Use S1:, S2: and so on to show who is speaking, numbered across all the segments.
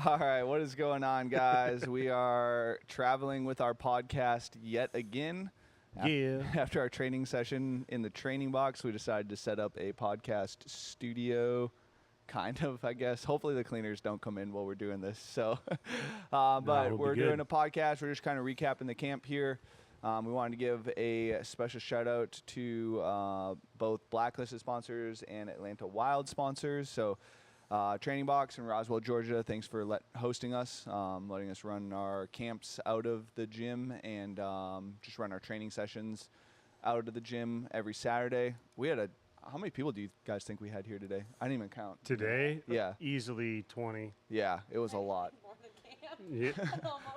S1: All right, what is going on, guys? We are traveling with our podcast yet again.
S2: Yeah.
S1: After our training session in the training box, we decided to set up a podcast studio, kind of, I guess. Hopefully the cleaners don't come in while we're doing this. So, but we're doing a podcast. We're just kind of recapping the camp here. We wanted to give a special shout out to both Blacklisted sponsors and Atlanta Wild sponsors. So, Training Box in Roswell, Georgia, thanks for hosting us, letting us run our camps out of the gym and just run our training sessions out of the gym every Saturday. We had how many people do you guys think we had here today? I didn't even count.
S2: Today?
S1: Yeah.
S2: Easily 20.
S1: Yeah, it was a lot.
S3: More than camp.
S2: Yeah.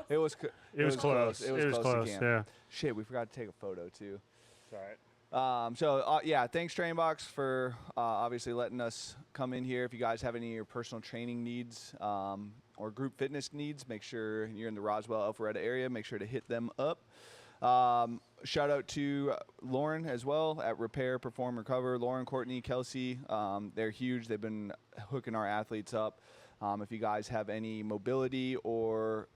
S1: It was close.
S2: It was close
S1: to camp.
S2: Yeah.
S1: Shit, we forgot to take a photo too.
S2: All right.
S1: Yeah, thanks Training Box for obviously letting us come in here. If you guys have any of your personal training needs or group fitness needs, make sure you're in the Roswell, Alpharetta area. Make sure to hit them up. Shout out to Lauren as well at Repair, Perform, Recover. Lauren, Courtney, Kelsey, they're huge. They've been hooking our athletes up. If you guys have any mobility or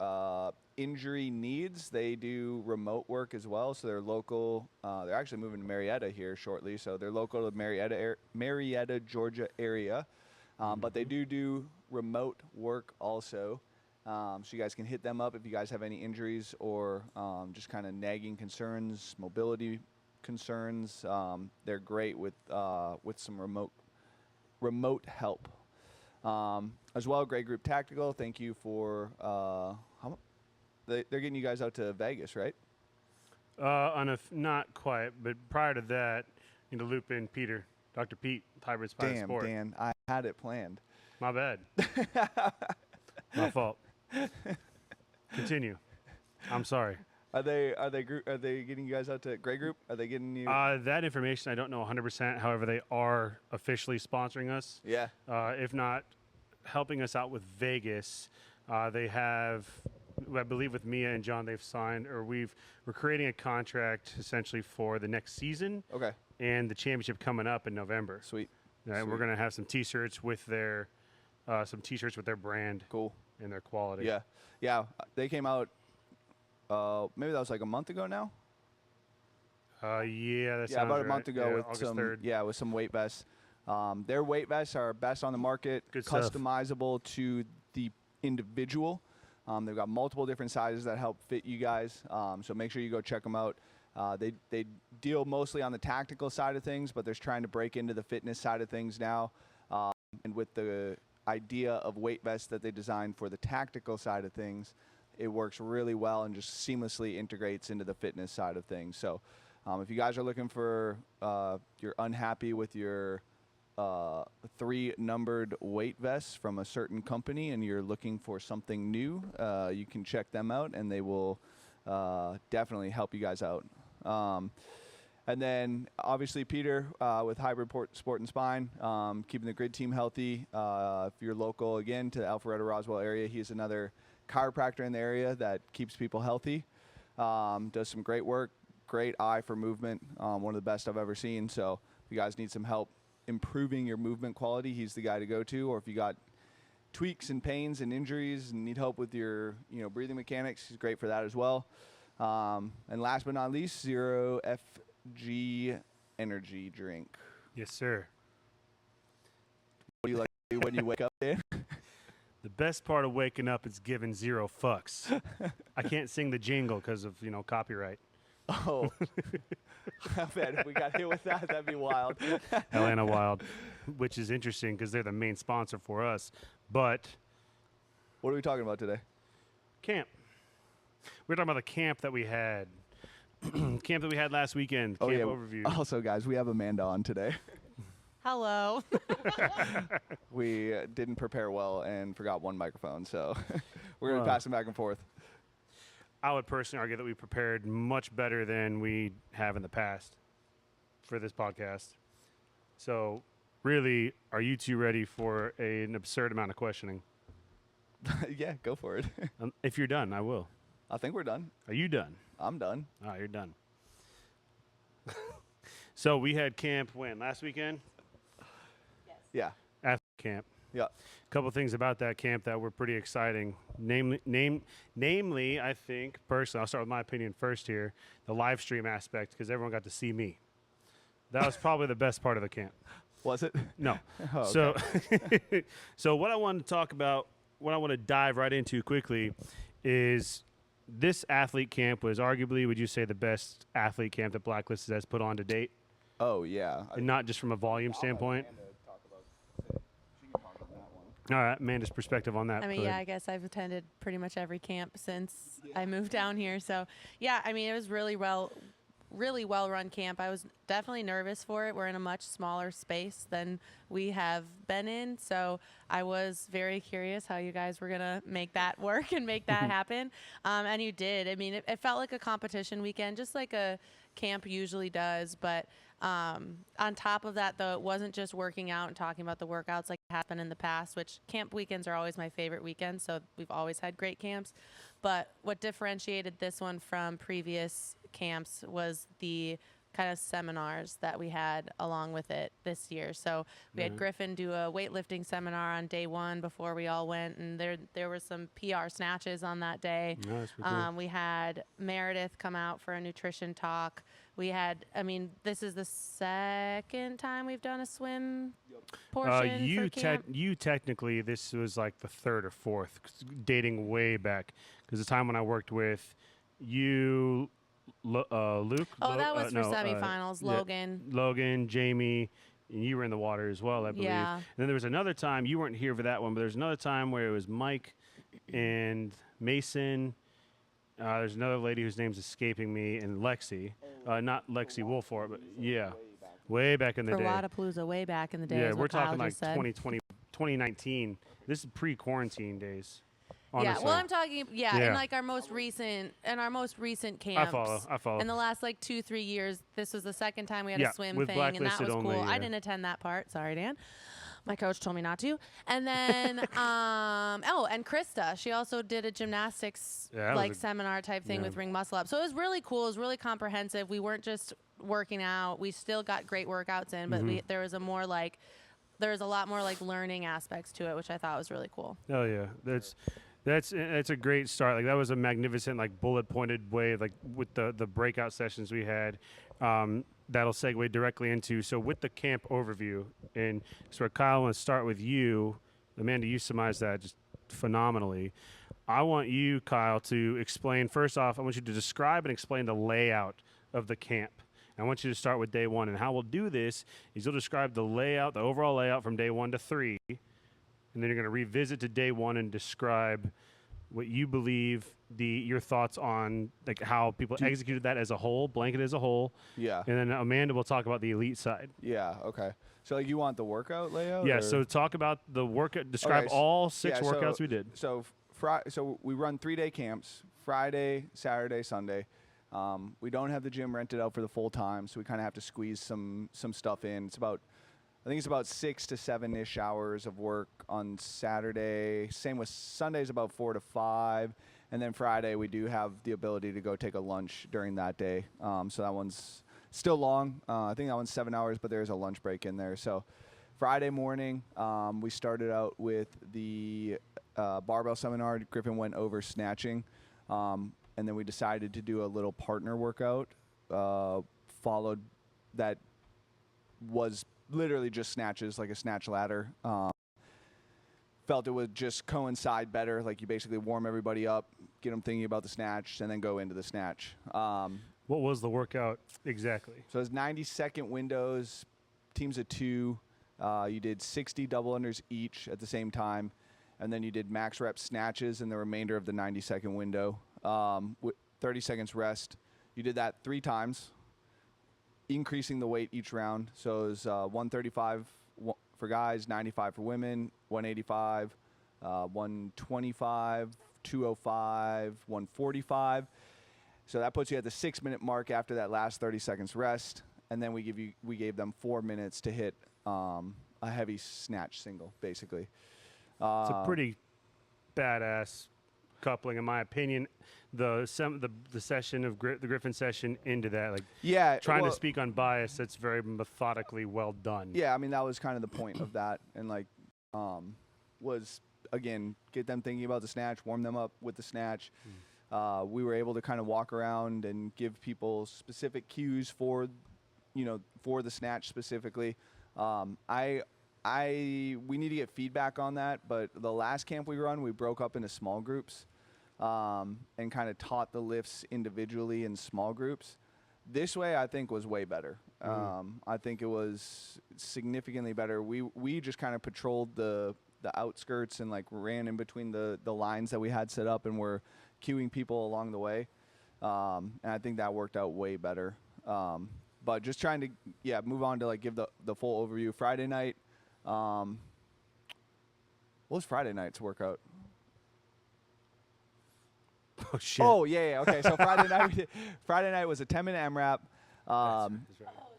S1: injury needs, they do remote work as well. So they're local. They're actually moving to Marietta here shortly. So they're local to Marietta, Georgia area. But they do remote work also. So you guys can hit them up if you guys have any injuries or just kind of nagging concerns, mobility concerns. They're great with some remote help. As well, Great Group Tactical, thank you for they're getting you guys out to Vegas, right?
S2: Not quite, but prior to that, you need to loop in Peter, Dr. Pete, Hybrid Spine Sport.
S1: Dan, I had it planned.
S2: My bad. My fault. Continue. I'm sorry.
S1: Are they getting you guys out to Great Group? Are they getting you?
S2: That information I don't know 100%. However, they are officially sponsoring us.
S1: Yeah.
S2: If not helping us out with Vegas, they have, I believe with Mia and John, they've signed, or we're creating a contract essentially for the next season.
S1: Okay.
S2: And the championship coming up in November.
S1: Sweet.
S2: Sweet. We're gonna have some T-shirts with their brand.
S1: Cool.
S2: And their quality.
S1: Yeah. Yeah. They came out. Maybe that was like a month ago now.
S2: Yeah, that sounds
S1: about a
S2: right.
S1: month ago
S2: yeah,
S1: with
S2: August
S1: some
S2: 3rd.
S1: with some weight vests. Their weight vests are best on the market,
S2: Good stuff.
S1: customizable to the individual. They've got multiple different sizes that help fit you guys. So make sure you go check them out. They deal mostly on the tactical side of things, but they're trying to break into the fitness side of things now. And with the idea of weight vests that they designed for the tactical side of things, it works really well and just seamlessly integrates into the fitness side of things. So if you guys are looking for, you're unhappy with your 3 numbered weight vests from a certain company and you're looking for something new, you can check them out and they will definitely help you guys out. And then obviously Peter with Hybrid Sport and Spine, keeping the grid team healthy. If you're local again to the Alpharetta Roswell area, he's another chiropractor in the area that keeps people healthy. Does some great work, great eye for movement, one of the best I've ever seen. So if you guys need some help improving your movement quality, he's the guy to go to. Or if you got tweaks and pains and injuries and need help with your breathing mechanics, he's great for that as well. And last but not least, Zero FG energy drink.
S2: Yes, sir.
S1: What do you like when you wake up, Dan?
S2: The best part of waking up is giving 0 fucks. I can't sing the jingle because of copyright.
S1: Oh, man, if we got hit with that, that'd be wild.
S2: Atlanta Wild, which is interesting because they're the main sponsor for us. But
S1: what are we talking about today?
S2: Camp. We're talking about the camp that we had. Camp that we had last weekend. Camp overview.
S1: Also, guys, we have Amanda on today.
S3: Hello.
S1: We didn't prepare well and forgot one microphone, so we're going to pass them back and forth.
S2: I would personally argue that we prepared much better than we have in the past for this podcast. So, really, are you two ready for an absurd amount of questioning?
S1: Yeah, go for it.
S2: If you're done, I will.
S1: I think we're done.
S2: Are you done?
S1: I'm done.
S2: Oh, you're done. So we had camp when? Last weekend?
S3: Yes.
S1: Yeah.
S2: Athlete camp.
S1: Yeah.
S2: A couple things about that camp that were pretty exciting. Namely, I think personally, I'll start with my opinion first here. The live stream aspect, because everyone got to see me. That was probably the best part of the camp.
S1: Was it?
S2: No.
S1: Oh,
S2: So, so what I want to talk about, what I want to dive right into quickly, is this athlete camp was arguably, would you say, the best athlete camp that Blacklisted has put on to date,
S1: Oh, yeah.
S2: and not just from a volume standpoint? All right, Amanda's perspective on that.
S3: I mean,
S2: Go
S3: yeah,
S2: ahead.
S3: I guess I've attended pretty much every camp since I moved down here. So, yeah, I mean, it was really well run camp. I was definitely nervous for it. We're in a much smaller space than we have been in. So I was very curious how you guys were going to make that work and make that happen. And you did. I mean, it felt like a competition weekend, just like a camp usually does. But on top of that, though, it wasn't just working out and talking about the workouts like happened in the past, which camp weekends are always my favorite weekends. So we've always had great camps. But what differentiated this one from previous camps was the kind of seminars that we had along with it this year. So we had Griffin do a weightlifting seminar on day one before we all went, and there were some PR snatches on that day.
S2: No, that's pretty cool.
S3: We had Meredith come out for a nutrition talk. We had, I mean, this is the second time we've done a swim portion for camp.
S2: You technically, this was like the third or fourth, dating way back, because the time when I worked with you, Luke.
S3: Oh, that was for semifinals.
S2: Logan, Jamie, and you were in the water as well, I believe.
S3: Yeah.
S2: And then there was another time, you weren't here for that one, but there's another time where it was Mike and Mason. There's another lady whose name's escaping me, and Lexi. Not Lexi Wolfort, but yeah. Way back in the
S3: For
S2: day.
S3: Wadapalooza, way back in the day.
S2: Yeah,
S3: is
S2: we're
S3: what Kyle
S2: talking like
S3: just said.
S2: 2020, 2019. This is pre-quarantine days.
S3: Yeah,
S2: Honestly.
S3: well, I'm talking,
S2: Yeah.
S3: in like our most recent camps.
S2: I follow.
S3: In the last like 2-3 years, this was the second time we had
S2: Yeah,
S3: a swim
S2: with
S3: thing, and that
S2: Blacklisted
S3: was cool.
S2: only,
S3: I
S2: yeah.
S3: didn't attend that part. Sorry, Dan. My coach told me not to. And then, and Krista, she also did a gymnastics seminar type thing with Ring Muscle Up. So it was really cool. It was really comprehensive. We weren't just working out. We still got great workouts in, but there was a lot more like learning aspects to it, which I thought was really cool.
S2: Oh yeah, that's a great start. Like that was a magnificent like bullet pointed way, like with the breakout sessions we had. That'll segue directly into, so with the camp overview, and so Kyle, I want to start with you. Amanda, you surmised that just phenomenally. I want you, Kyle, to explain, first off, I want you to describe and explain the layout of the camp. I want you to start with day one, and how we'll do this is you'll describe the layout, the overall layout from day 1 to 3, and then you're going to revisit to day 1 and describe what you believe your thoughts on like how people executed that as a whole, blanket as a whole.
S1: Yeah.
S2: And then Amanda will talk about the elite side.
S1: Yeah. Okay. So like you want the workout layout?
S2: Yeah.
S1: Or?
S2: So talk about the workout. Describe all 6 workouts we did.
S1: So so we run 3-day camps: Friday, Saturday, Sunday. We don't have the gym rented out for the full time, so we kind of have to squeeze some stuff in. I think it's about 6 to 7-ish hours of work on Saturday. Same with Sundays, about 4 to 5. And then Friday, we do have the ability to go take a lunch during that day. So that one's still long. I think that one's 7 hours, but there's a lunch break in there. So Friday morning, we started out with the barbell seminar. Griffin went over snatching. And then we decided to do a little partner workout, followed that was literally just snatches, like a snatch ladder. Felt it would just coincide better. Like you basically warm everybody up, get them thinking about the snatch, and then go into the snatch.
S2: What was the workout exactly?
S1: So it's 90-second windows, teams of 2. You did 60 double unders each at the same time, and then you did max rep snatches in the remainder of the 90-second window with 30 seconds rest. You did that 3 times, increasing the weight each round. So it was 135 for guys, 95 for women, 185, 125, 205, 145. So that puts you at the 6-minute mark after that last 30 seconds rest, and then we gave them 4 minutes to hit a heavy snatch single, basically.
S2: It's a pretty badass coupling, in my opinion. The session of the Griffin session into that, like trying to speak on bias, that's very methodically well done.
S1: Yeah, I mean that was kind of the point of that, and like was, again, get them thinking about the snatch, warm them up with the snatch. We were able to kind of walk around and give people specific cues for, for the snatch specifically. We need to get feedback on that, but the last camp we run, we broke up into small groups and kind of taught the lifts individually in small groups. This way, I think, was way better. I think it was significantly better. We just kind of patrolled the outskirts and like ran in between the lines that we had set up and were cueing people along the way. And I think that worked out way better. But just trying to, move on to like give the full overview. Friday night, what was Friday night's workout?
S2: Oh shit.
S1: Oh yeah. Okay, so Friday night was a 10-minute AMRAP.
S2: That's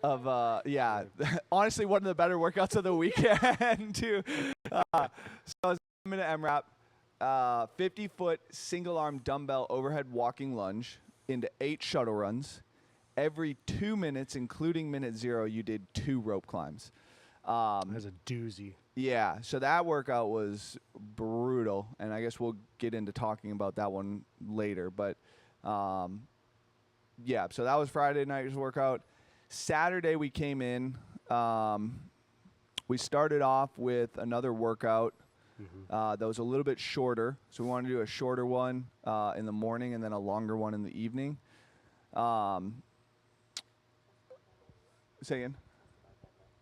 S2: right.
S1: Honestly, one of the better workouts of the weekend too. So it was a 10-minute AMRAP, 50-foot single-arm dumbbell overhead walking lunge into 8 shuttle runs. Every 2 minutes, including minute 0, you did 2 rope climbs.
S2: That's a doozy.
S1: Yeah, so that workout was brutal, and I guess we'll get into talking about that one later. But, so that was Friday night's workout. Saturday we came in. We started off with another workout that was a little bit shorter. So we wanted to do a shorter one in the morning and then a longer one in the evening. Say again?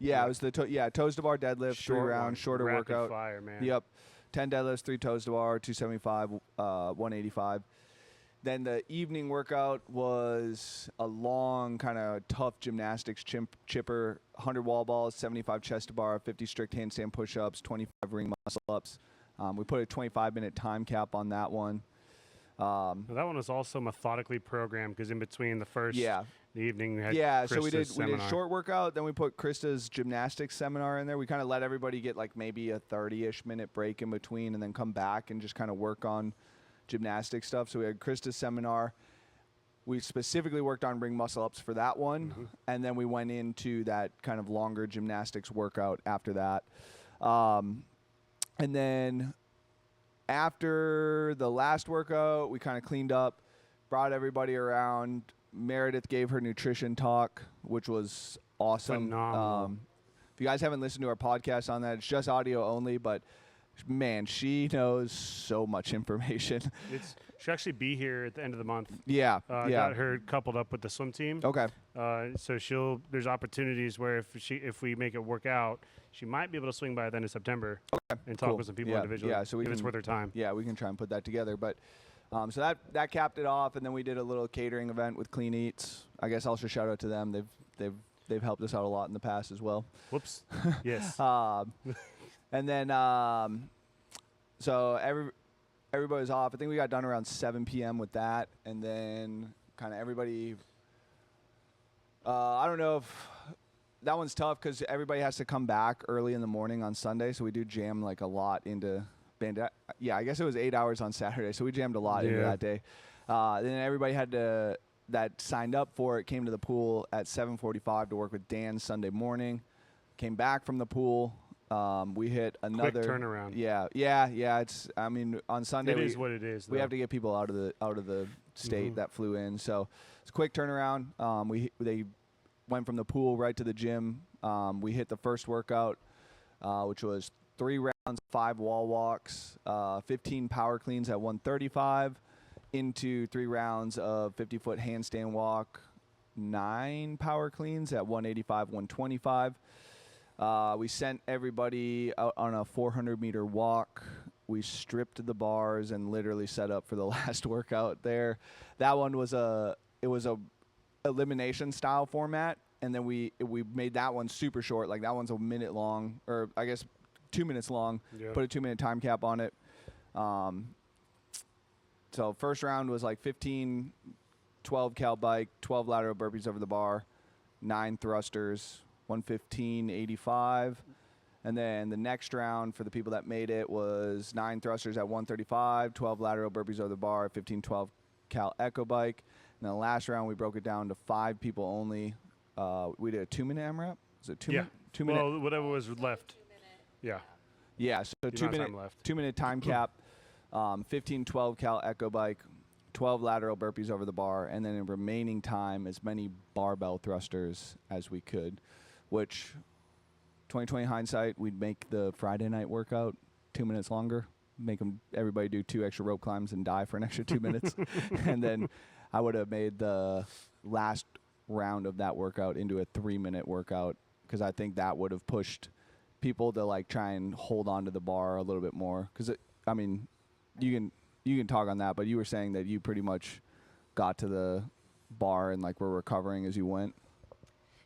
S1: Yeah, it was the toes to bar deadlift,
S2: Short
S1: 3 rounds,
S2: one.
S1: shorter
S2: Rapid
S1: workout.
S2: fire, man.
S1: Yep, 10 deadlifts, 3 toes to bar, 275, 185. Then the evening workout was a long, kind of tough gymnastics chipper, 100 wall balls, 75 chest to bar, 50 strict handstand push-ups, 25 ring muscle-ups. We put a 25-minute time cap on that one.
S2: Well, that one was also methodically programmed because in between the first the evening we had
S1: so we
S2: Krista's
S1: did
S2: seminar.
S1: short workout, then we put Krista's gymnastics seminar in there. We kind of let everybody get like maybe a 30-ish minute break in between and then come back and just kind of work on gymnastic stuff. So we had Krista's seminar. We specifically worked on ring muscle ups for that one, and then we went into that kind of longer gymnastics workout after that. And then after the last workout, we kind of cleaned up, brought everybody around. Meredith gave her nutrition talk, which was awesome.
S2: Phenomenal.
S1: If you guys haven't listened to our podcast on that, it's just audio only, but man, she knows so much information.
S2: She'll actually be here at the end of the month.
S1: Got
S2: her coupled up with the swim team.
S1: Okay.
S2: So there's opportunities where if we make it work out, she might be able to swing by the end of September and talk with some people individually.
S1: Yeah, so
S2: if it's worth her time.
S1: Yeah, we can try and put that together. But so that capped it off, and then we did a little catering event with Clean Eats. I guess I'll just shout out to them. They've helped us out a lot in the past as well.
S2: Whoops. Yes.
S1: And then so everybody was off. I think we got done around 7 p.m. with that, and then kind of everybody. I don't know if that one's tough because everybody has to come back early in the morning on Sunday, so we do jam like a lot into Bandit. Yeah, I guess it was 8 hours on Saturday, so we jammed a lot into that day. Then everybody that signed up for it came to the pool at 7:45 to work with Dan Sunday morning. Came back from the pool. We hit another
S2: quick turnaround.
S1: Yeah. On Sunday
S2: it is what it is.
S1: We have to get people out of the state that flew in, so it's a quick turnaround. They went from the pool right to the gym. We hit the first workout, which was 3 rounds, 5 wall walks, 15 power cleans at 135, into 3 rounds of 50-foot handstand walk, 9 power cleans at 185, 125. We sent everybody out on a 400-meter walk. We stripped the bars and literally set up for the last workout there. That one was a elimination style format, and then we made that one super short. Like that one's a minute long, or I guess 2 minutes long.
S2: Yeah.
S1: Put a 2-minute time cap on it. So first round was like 15, 12 cal bike, 12 lateral burpees over the bar, 9 thrusters, 115, 85. And then the next round for the people that made it was 9 thrusters at 135, 12 lateral burpees over the bar, 15, 12 cal echo bike. And then the last round we broke it down to 5 people only. We did a 2-minute AMRAP. Was it 2 minute? 2 minute.
S2: Well, whatever was left. Yeah.
S1: Yeah, so
S2: The amount of time left.
S1: 2-minute time cap, 15 12 cal echo bike, 12 lateral burpees over the bar, and then in remaining time, as many barbell thrusters as we could, which 2020 hindsight, we'd make the Friday night workout 2 minutes longer, make everybody do 2 extra rope climbs and die for an extra 2 minutes. And then I would have made the last round of that workout into a 3-minute workout, because I think that would have pushed people to like try and hold on to the bar a little bit more. Because I mean, you can talk on that, but you were saying that you pretty much got to the bar and like were recovering as you went.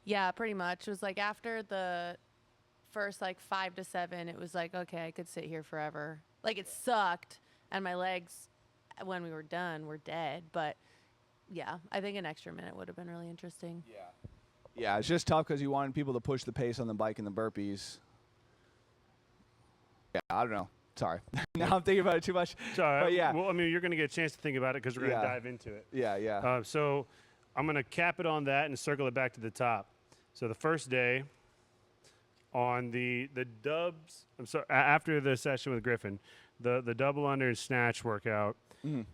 S3: Yeah, pretty much. It was like after the first like 5 to 7, it was like, okay, I could sit here forever. Like it sucked, and my legs, when we were done, were dead. But yeah, I think an extra minute would have been really interesting.
S1: Yeah, it's just tough because you wanted people to push the pace on the bike and the burpees. Yeah, I don't know. Sorry. Now I'm thinking about it too much.
S2: Sorry.
S1: But yeah.
S2: Well, I mean, you're going to get a chance to think about it because we're going to
S1: Yeah.
S2: dive into it.
S1: Yeah.
S2: So I'm going to cap it on that and circle it back to the top. So the first day on the dubs, I'm sorry, after the session with Griffin, the double under and snatch workout, and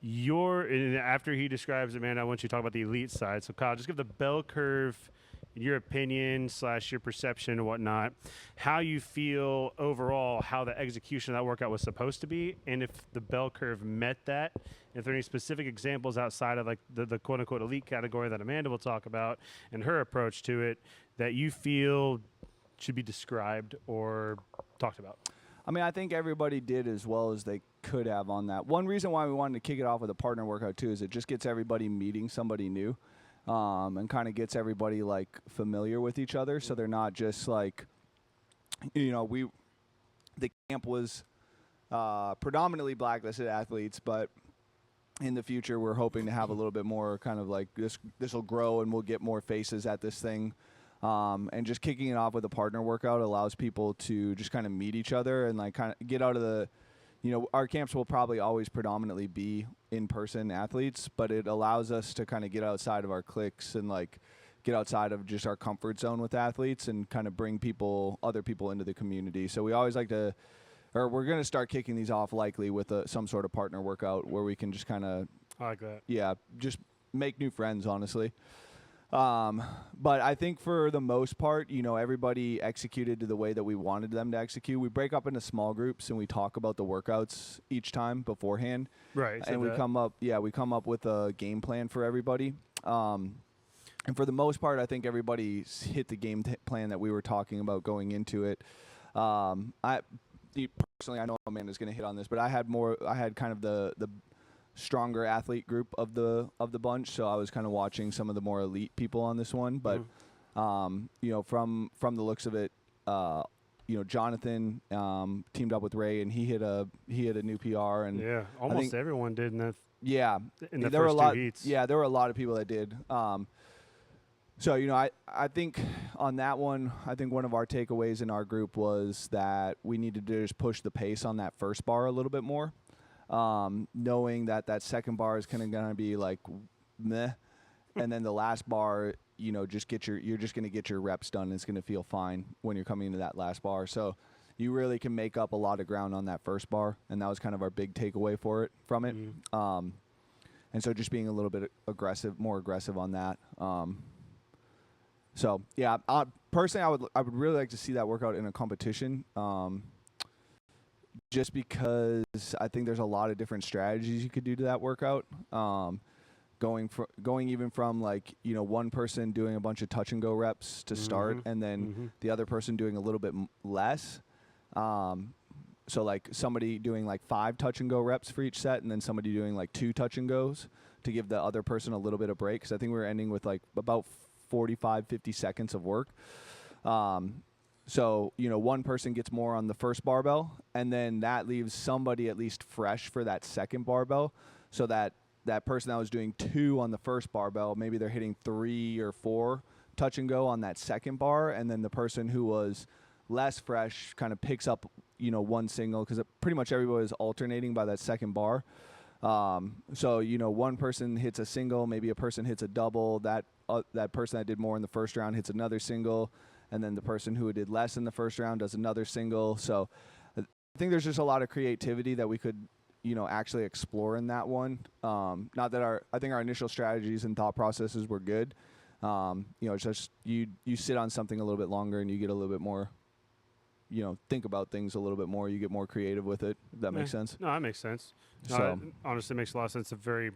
S2: after he describes it, man, I want you to talk about the elite side. So Kyle, just give the bell curve, your opinion / your perception and whatnot, how you feel overall, how the execution of that workout was supposed to be, and if the bell curve met that. If there are any specific examples outside of like the quote unquote elite category that Amanda will talk about and her approach to it that you feel should be described or talked about.
S1: I mean, I think everybody did as well as they could have on that. One reason why we wanted to kick it off with a partner workout too is it just gets everybody meeting somebody new, and kind of gets everybody like familiar with each other. So they're not just like, the camp was predominantly blacklisted athletes, but in the future we're hoping to have a little bit more kind of like this will grow and we'll get more faces at this thing. And just kicking it off with a partner workout allows people to just kind of meet each other and like kind of get out of the, our camps will probably always predominantly be in-person athletes, but it allows us to kind of get outside of our cliques and like get outside of just our comfort zone with athletes and kind of bring other people into the community. So we always like to, or we're going to start kicking these off likely with some sort of partner workout where we can just kind of,
S2: I like that.
S1: Yeah, just make new friends, honestly. But I think for the most part, everybody executed to the way that we wanted them to execute. We break up into small groups and we talk about the workouts each time beforehand.
S2: Right.
S1: And we come up with a game plan for everybody. And for the most part, I think everybody hit the game plan that we were talking about going into it. Personally, I know Amanda's going to hit on this, but I had kind of the stronger athlete group of the bunch, so I was kind of watching some of the more elite people on this one, but from the looks of it, Jonathan teamed up with Ray and he hit a new PR, and
S2: yeah, almost everyone did in the
S1: there
S2: first
S1: were a lot,
S2: two heats.
S1: Yeah, there were a lot of people that did. So I think on that one, I think one of our takeaways in our group was that we needed to just push the pace on that first bar a little bit more. Knowing that second bar is kind of going to be like meh, and then the last bar, you're just going to get your reps done. And it's going to feel fine when you're coming into that last bar. So you really can make up a lot of ground on that first bar, and that was kind of our big takeaway from it. And so just being a little bit more aggressive on that. So yeah, personally, I would really like to see that workout in a competition. Just because I think there's a lot of different strategies you could do to that workout. Going even from like, one person doing a bunch of touch and go reps to start, and then the other person doing a little bit less. So like somebody doing like 5 touch and go reps for each set, and then somebody doing like 2 touch and goes to give the other person a little bit of break. Cause I think we were ending with like about 45-50 seconds of work. So, one person gets more on the first barbell, and then that leaves somebody at least fresh for that second barbell, so that person that was doing 2 on the first barbell, maybe they're hitting 3 or 4 touch and go on that second bar, and then the person who was less fresh kind of picks up, one single, because pretty much everybody was alternating by that second bar. So, one person hits a single, maybe a person hits a double, that person that did more in the first round hits another single, and then the person who did less in the first round does another single. So think there's just a lot of creativity that we could, actually explore in that one. Not that I think our initial strategies and thought processes were good. It's just you sit on something a little bit longer and you get a little bit more, think about things a little bit more. You get more creative with it, if that makes sense.
S2: No, that makes sense. No,
S1: So,
S2: honestly, it makes a lot of sense. It's very,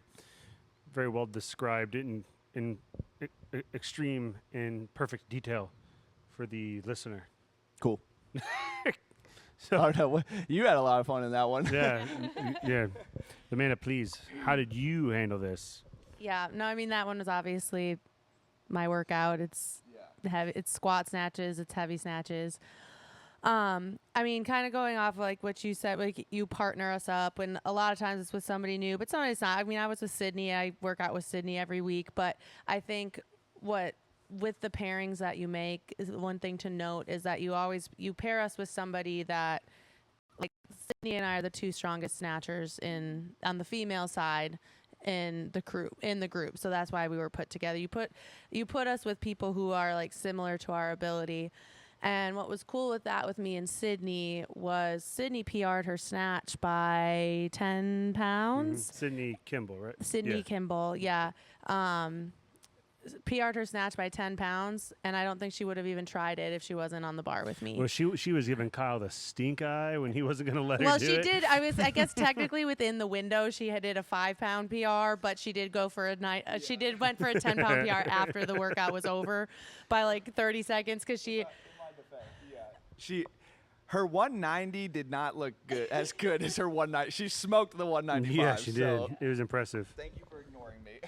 S2: very well described in extreme and perfect detail for the listener.
S1: cool.
S2: So,
S1: I don't know. You had a lot of fun in that one.
S2: yeah, yeah. Amanda, please, how did you handle this?
S3: Yeah, no, I mean, that one was obviously my workout. It's heavy. It's squat snatches. It's heavy snatches. I mean, kind of going off like what you said, like you partner us up, and a lot of times it's with somebody new, but sometimes not. I mean, I was with Sydney. I work out with Sydney every week, but I think with the pairings that you make is one thing to note is that you pair us with somebody that, like, Sydney and I are the two strongest snatchers on the female side in the group. So that's why we were put together. You put us with people who are like similar to our ability. And what was cool with that with me and Sydney was Sydney PR'd her snatch by 10 pounds.
S2: Mm-hmm. Sydney Kimball, right?
S3: Sydney Kimball, yeah. PR'd her snatch by 10 pounds, and I don't think she would have even tried it if she wasn't on the bar with me.
S2: Well, she was giving Kyle the stink eye when he wasn't going to let her do it.
S3: Well, she did. I guess technically within the window, she did a 5-pound PR, but she did go for she went for a 10-pound PR after the workout was over by like 30 seconds because
S1: Her 190 did not look as good as her 190. She smoked the 195.
S2: Yeah, she did. It was impressive.
S1: Thank you for ignoring me.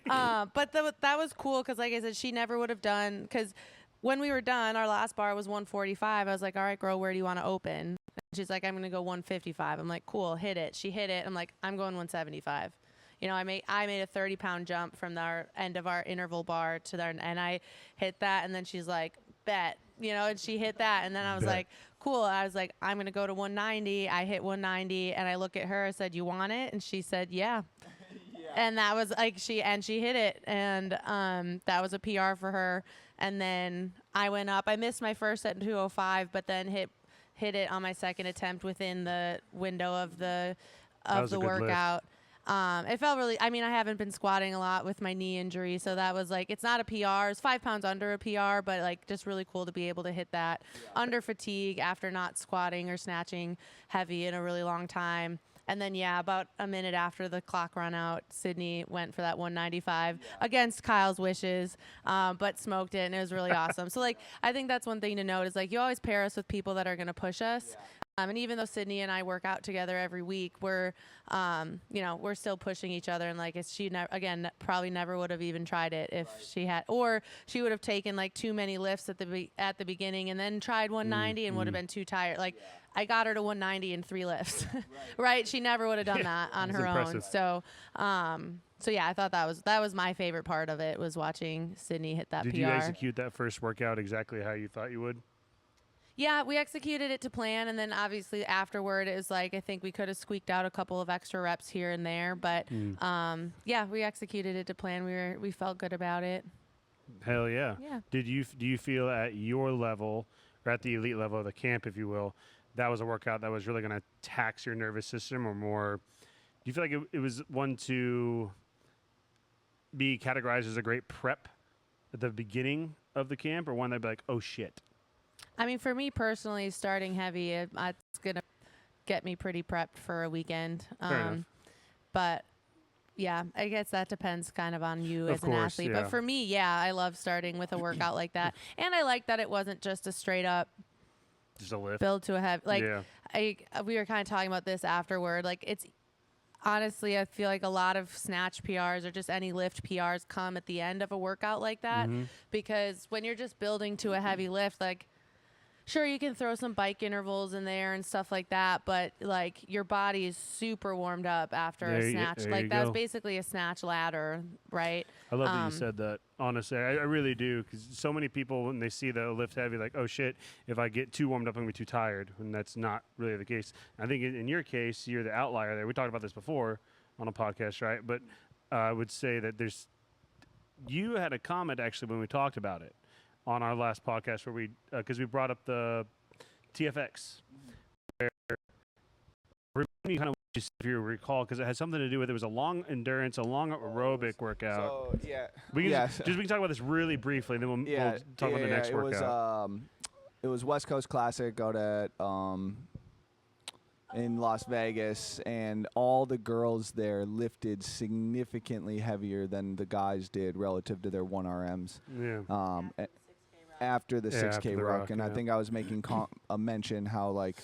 S3: yeah. But that was cool because, like I said, she never would have done, because when we were done, our last bar was 145. I was like, all right, girl, where do you want to open? And she's like, I'm going to go 155. I'm like, cool, hit it. She hit it. I'm like, I'm going 175. I made a 30-pound jump from our end of our interval bar to there, and I hit that, and then she's like, bet, and she hit that, and then I was like, cool. I was like, I'm gonna go to 190. I hit 190, and I look at her. I said, you want it? And she said, yeah. And that was like she hit it, and that was a PR for her. And then I went up. I missed my first at 205, but then hit it on my second attempt within the window of the workout. It felt really, I haven't been squatting a lot with my knee injury, so that was like, it's not a PR, it's 5 pounds under a PR, but like just really cool to be able to hit that under fatigue after not squatting or snatching heavy in a really long time. And then, about a minute after the clock run out, Sydney went for that 195 against Kyle's wishes, but smoked it, and it was really awesome. So, like, I think that's one thing to note is, like, you always pair us with people that are going to push us. And even though Sydney and I work out together every week, we're still pushing each other. And like, she probably never would have even tried it if she had, or she would have taken like too many lifts at the beginning and then tried 190 and would have been too tired. Like, I got her to 190 in 3 lifts, right? She never would have done that on her own. So, I thought that was my favorite part of it, was watching Sydney hit that PR.
S2: Did you execute that first workout exactly how you thought you would?
S3: Yeah, we executed it to plan, and then obviously afterward, it was like, I think we could have squeaked out a couple of extra reps here and there, but we executed it to plan. We felt good about it.
S2: Hell yeah.
S3: Yeah.
S2: Do you feel at your level, or at the elite level of the camp, if you will, that was a workout that was really going to tax your nervous system, or more? Do you feel like it was one to be categorized as a great prep at the beginning of the camp, or one that'd be like, oh shit?
S3: For me personally, starting heavy, it's going to get me pretty prepped for a weekend.
S2: Fair enough.
S3: But, yeah, I guess that depends kind of on you as an
S2: course,
S3: athlete.
S2: yeah.
S3: But for me, I love starting with a workout like that. And I like that it wasn't just a straight up
S2: Just a lift.
S3: build to a heavy. Like,
S2: Yeah.
S3: we were kind of talking about this afterward. Like, it's honestly, I feel like a lot of snatch PRs or just any lift PRs come at the end of a workout like that.
S2: Mm-hmm.
S3: Because when you're just building to a heavy lift, like, sure, you can throw some bike intervals in there and stuff like that, but like, your body is super warmed up after a snatch. Like, that's basically a snatch ladder, right?
S2: I love that you said that. Honestly, I really do, because so many people, when they see the lift heavy, like, oh shit, if I get too warmed up, I'm gonna be too tired, and that's not really the case. I think in your case, you're the outlier there. We talked about this before on a podcast, right? But I would say that you had a comment actually when we talked about it on our last podcast, where because we brought up the TFX, me kind of just if you recall, because it had something to do with it was a long endurance, a long aerobic workout.
S1: So yeah,
S2: We can
S1: yeah.
S2: just we can talk about this really briefly, then we'll talk about the next workout.
S1: It was West Coast Classic out at in Las Vegas, and all the girls there lifted significantly heavier than the guys did relative to their 1RMs.
S2: Yeah.
S1: After the 6K
S2: after the
S1: ruck,
S2: ruck,
S1: and I
S2: yeah.
S1: think I was making a mention how like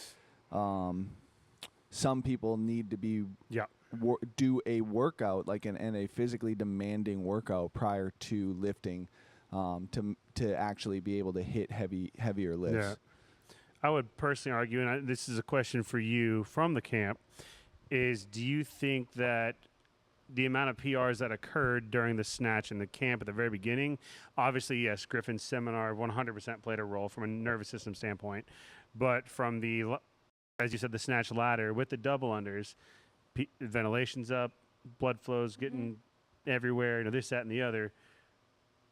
S1: some people need to be do a workout like and a physically demanding workout prior to lifting to actually be able to hit heavier lifts.
S2: Yeah. I would personally argue, and this is a question for you from the camp, is do you think that the amount of PRs that occurred during the snatch in the camp at the very beginning, obviously, yes, Griffin's seminar 100% played a role from a nervous system standpoint, but from the, as you said, the snatch ladder with the double unders, ventilation's up, blood flow's getting everywhere, you know, this, that, and the other.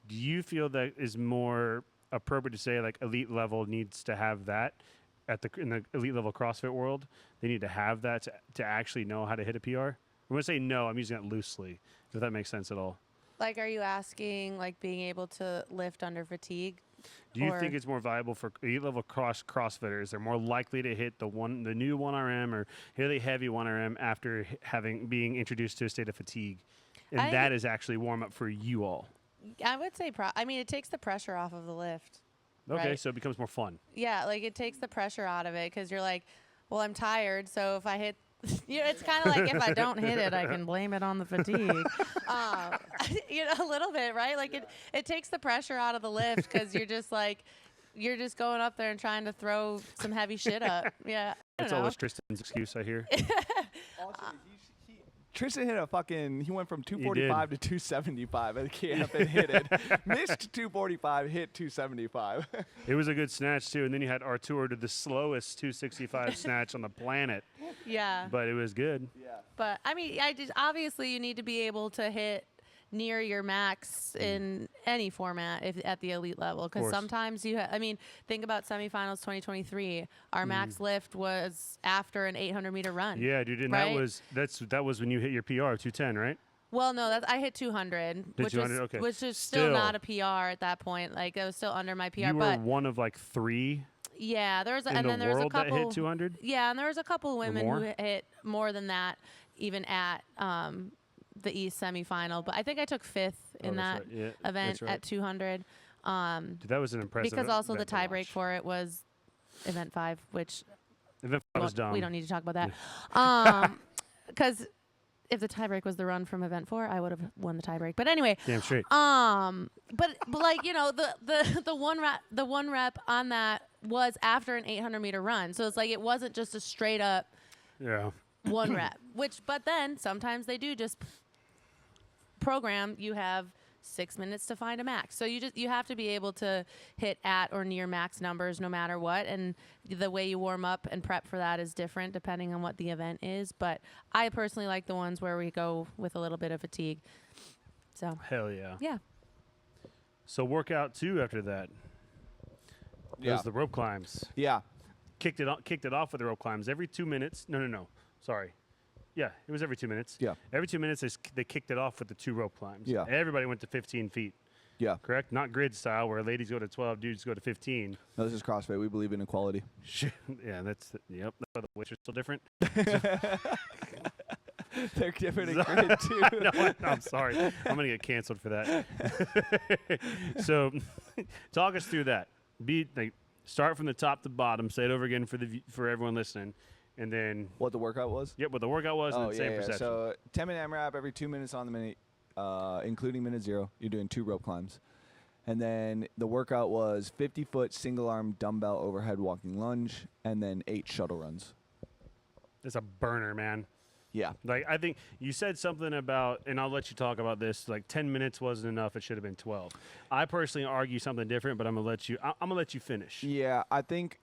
S2: Do you feel that is more appropriate to say like elite level needs to have that in the elite level CrossFit world? They need to have that to actually know how to hit a PR? I'm going to say no. I'm using it loosely, if that makes sense at all.
S3: Like, are you asking like being able to lift under fatigue?
S2: Do you think it's more valuable for elite level CrossFitters? They're more likely to hit the new 1RM or really heavy 1RM after being introduced to a state of fatigue, and that is actually warm up for you all.
S3: I would say, I mean, it takes the pressure off of the lift.
S2: Okay,
S3: right?
S2: so it becomes more fun.
S3: Yeah, like it takes the pressure out of it because you're like, well, I'm tired, so if I hit, you know, it's kind of like if I don't hit it, I can blame it on the fatigue. You know, a little bit, right? Like it takes the pressure out of the lift because you're just like, you're just going up there and trying to throw some heavy shit up. Yeah.
S2: That's always Tristan's excuse, I hear.
S1: Tristan hit he went from 245 to 275 at the camp and hit it. Missed 245, hit 275.
S2: It was a good snatch, too. And then you had Artur did the slowest 265 snatch on the planet.
S3: Yeah.
S2: But it was good.
S1: Yeah.
S3: But, I mean, obviously you need to be able to hit near your max in any format at the elite level, because sometimes I mean, think about semifinals 2023. Our max lift was after an 800-meter run.
S2: Yeah, dude, and
S3: right?
S2: that was when you hit your PR 210, right?
S3: Well, no, I hit 200, which is still not a PR at that point. Like, it was still under my PR.
S2: You were one of like 3.
S3: Yeah, there was,
S2: in
S3: and
S2: the
S3: then there was a
S2: world
S3: couple
S2: that hit 200.
S3: Yeah, and there was a couple women
S2: more?
S3: who hit more than that, even at the East semifinal. But I think I took 5th in that event at 200.
S2: Dude, that was an impressive.
S3: Because also the tiebreak for it was event 5, which
S2: event 5 was dumb.
S3: We don't need to talk about that. Because if the tiebreak was the run from event 4, I would have won the tiebreak. But anyway,
S2: damn straight.
S3: But like, you know, the one rep on that was after an 800-meter run, so it's like it wasn't just a straight up one rep. But then sometimes they do just program. You have 6 minutes to find a max, so you have to be able to hit at or near max numbers no matter what, and the way you warm up and prep for that is different depending on what the event is. But I personally like the ones where we go with a little bit of fatigue. So
S2: hell yeah.
S3: Yeah.
S2: So workout 2 after that was the rope climbs.
S1: Yeah.
S2: Kicked it off with the rope climbs every 2 minutes. No. Sorry. Yeah, it was every 2 minutes.
S1: Yeah.
S2: Every 2 minutes, they kicked it off with the 2 rope climbs.
S1: Yeah.
S2: Everybody went to 15 feet.
S1: Yeah.
S2: Correct? Not grid style where ladies go to 12, dudes go to 15.
S1: No, this is CrossFit. We believe in equality.
S2: Yeah, that's the weights are still different.
S1: They're different in grid too.
S2: No, I'm sorry. I'm going to get canceled for that. So talk us through that. Start from the top to bottom. Say it over again for everyone listening. And then
S1: what the workout was?
S2: Yep, what the workout was and then same perception.
S1: So 10-minute MRAP every 2 minutes on the minute, including minute 0. You're doing 2 rope climbs. And then the workout was 50-foot single-arm dumbbell overhead walking lunge, and then 8 shuttle runs.
S2: It's a burner, man.
S1: Yeah.
S2: Like, I think you said something about, and I'll let you talk about this, like 10 minutes wasn't enough. It should have been 12. I personally argue something different, but I'm going to let you finish.
S1: Yeah, I think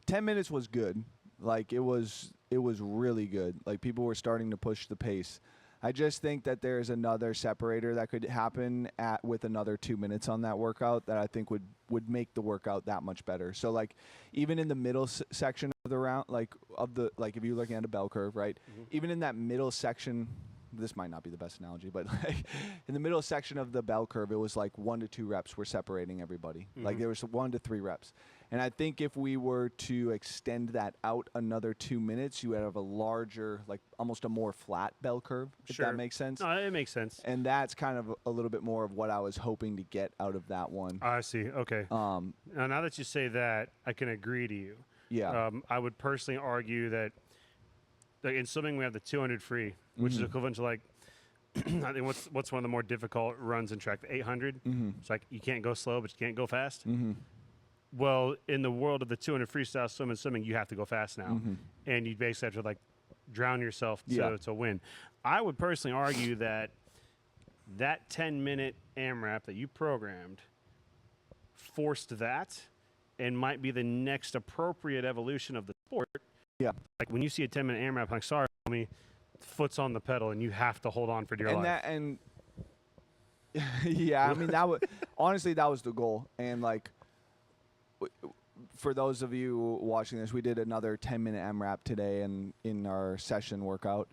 S1: 10 minutes was good. Like, it was really good. Like, people were starting to push the pace. I just think that there's another separator that could happen with another 2 minutes on that workout that I think would make the workout that much better. So like even in the middle section of the round, like if you're looking at a bell curve, right? Even in that middle section, this might not be the best analogy, but like in the middle section of the bell curve, it was like 1 to 2 reps were separating everybody. Like there was 1 to 3 reps. And I think if we were to extend that out another 2 minutes, you would have a larger, like almost a more flat bell curve, if that makes sense.
S2: No, it makes sense.
S1: And that's kind of a little bit more of what I was hoping to get out of that one.
S2: I see. Okay. Now that you say that, I can agree to you.
S1: Yeah.
S2: I would personally argue that like in swimming we have the 200 free, which is equivalent to like I think what's one of the more difficult runs in track, the 800. It's like you can't go slow, but you can't go fast. Well, in the world of the 200 freestyle swimming, you have to go fast now, and you basically have to like drown yourself to win. I would personally argue that 10-minute AMRAP that you programmed forced that, and might be the next appropriate evolution of the sport.
S1: Yeah.
S2: Like when you see a 10-minute AMRAP, like sorry, homie, foot's on the pedal, and you have to hold on for dear life.
S1: Yeah, I mean honestly that was the goal, and like. For those of you watching this, we did another 10-minute AMRAP today in our session workout.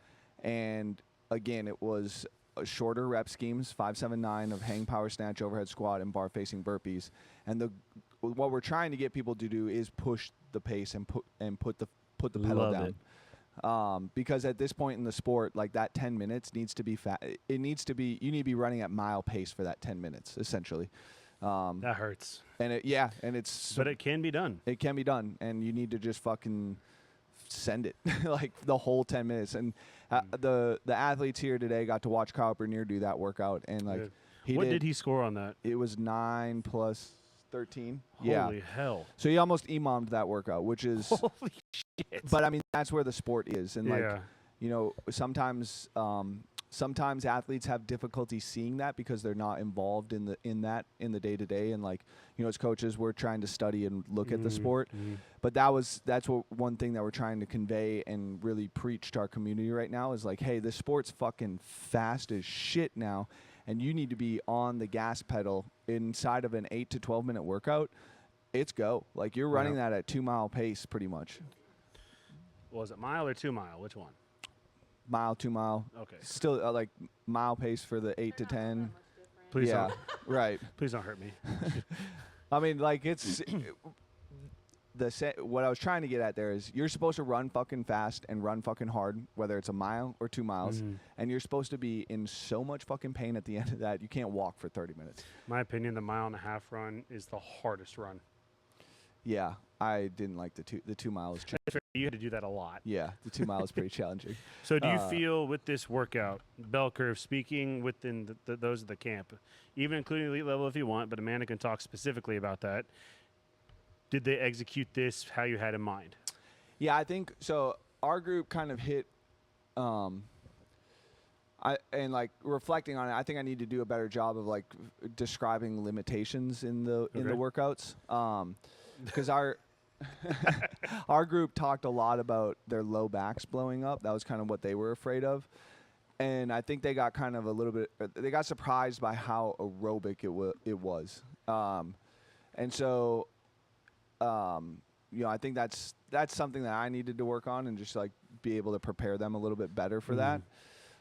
S1: And again, it was a shorter rep schemes, 5-7-9 of hang power snatch, overhead squat, and bar facing burpees. And what we're trying to get people to do is push the pace and put the pedal down. Because at this point in the sport, like that 10 minutes needs to be you need to be running at mile pace for that 10 minutes, essentially.
S2: That hurts.
S1: And but
S2: it can be done.
S1: It can be done, and you need to just fucking send it like the whole 10 minutes. And the athletes here today got to watch Kyle Bernier do that workout, and like
S2: what did he score on that?
S1: It was 9 plus 13.
S2: Holy hell!
S1: So he almost imammed that workout, which is
S2: holy shit.
S1: But I mean, that's where the sport is, and like you know, sometimes athletes have difficulty seeing that because they're not involved in the day to day, and like, you know, as coaches we're trying to study and look at the sport. But that's one thing that we're trying to convey and really preach to our community right now is like, hey, this sport's fucking fast as shit now, and you need to be on the gas pedal inside of an 8 to 12 minute workout. It's go. Like you're running that at 2 mile pace pretty much.
S2: Was it mile or 2 mile? Which one?
S1: Mile, 2 mile.
S2: Okay.
S1: Still like mile pace for the 8 to 10.
S2: Please
S1: don't. Right.
S2: Please don't hurt me.
S1: I mean, like it's what I was trying to get at there is you're supposed to run fucking fast and run fucking hard, whether it's a mile or 2 miles, and you're supposed to be in so much fucking pain at the end of that you can't walk for 30 minutes.
S2: My opinion, the 1.5 mile run is the hardest run.
S1: Yeah, I didn't like the 2 miles.
S2: You had to do that a lot.
S1: Yeah, the 2 miles is pretty challenging.
S2: So do you feel with this workout, bell curve, speaking within those of the camp, even including elite level if you want, but Amanda can talk specifically about that, did they execute this how you had in mind?
S1: Yeah, I think so. Our group kind of hit and like reflecting on it, I think I need to do a better job of like describing limitations in the workouts. Because our group talked a lot about their low backs blowing up. That was kind of what they were afraid of. And I think they got kind of they got surprised by how aerobic it was. And so, you know, I think that's something that I needed to work on and just like be able to prepare them a little bit better for that.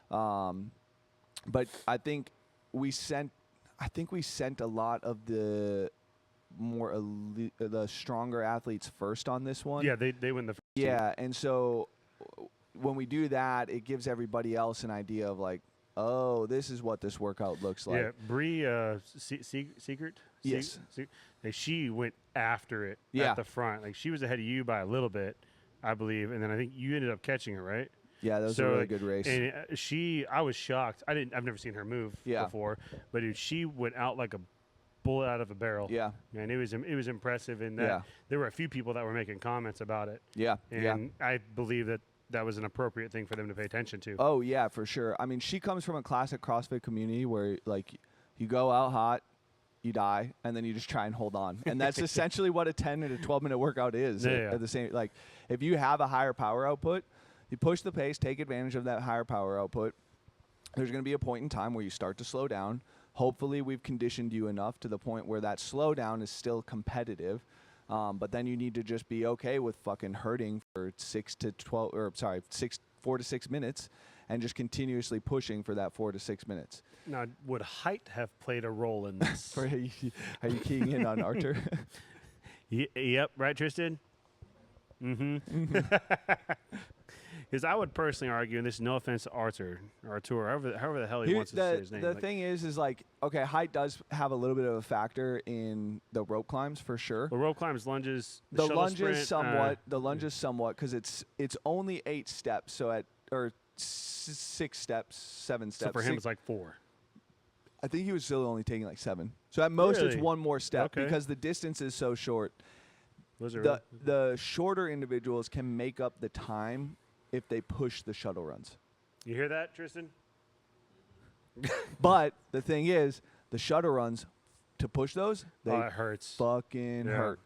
S1: But I think we sent a lot of the more the stronger athletes first on this one.
S2: Yeah, they win the first
S1: team. And so when we do that, it gives everybody else an idea of like, oh, this is what this workout looks like.
S2: Yeah, Bree Secret?
S1: Yes.
S2: Like she went after it at the front. Like she was ahead of you by a little bit, I believe, and then I think you ended up catching her, right?
S1: Yeah, that was a really good race.
S2: And I was shocked. I've never seen her move before, but dude, she went out like a bullet out of a barrel.
S1: Yeah.
S2: And it was impressive in that there were a few people that were making comments about it.
S1: Yeah.
S2: And I believe that was an appropriate thing for them to pay attention to.
S1: Oh, yeah, for sure. I mean, she comes from a classic CrossFit community where like you go out hot, you die, and then you just try and hold on. And that's essentially what a 10 and a 12-minute workout is. At the same, like if you have a higher power output, you push the pace, take advantage of that higher power output, there's going to be a point in time where you start to slow down. Hopefully we've conditioned you enough to the point where that slowdown is still competitive. But then you need to just be okay with fucking hurting for 4 to 6 minutes and just continuously pushing for that 4 to 6 minutes.
S2: Now, would height have played a role in this?
S1: Are you keying in on Arthur?
S2: Yep, right, Tristan? Mm-hmm. Because I would personally argue, and this is no offense to Arthur, however the hell he wants to say his name.
S1: The thing is like, okay, height does have a little bit of a factor in the rope climbs for sure.
S2: The rope climbs, lunges,
S1: The
S2: shuttle
S1: lunges
S2: sprint,
S1: somewhat, because it's only 8 steps, or 6 steps, 7 steps.
S2: So for him, it's like 4.
S1: I think he was still only taking like 7. So at most it's
S2: Really?
S1: one more step
S2: Okay.
S1: because the distance is so short.
S2: Was it really?
S1: The shorter individuals can make up the time if they push the shuttle runs.
S2: You hear that, Tristan?
S1: But the thing is, the shuttle runs, to push those, they
S2: Oh, that hurts.
S1: fucking
S2: Yeah.
S1: hurt.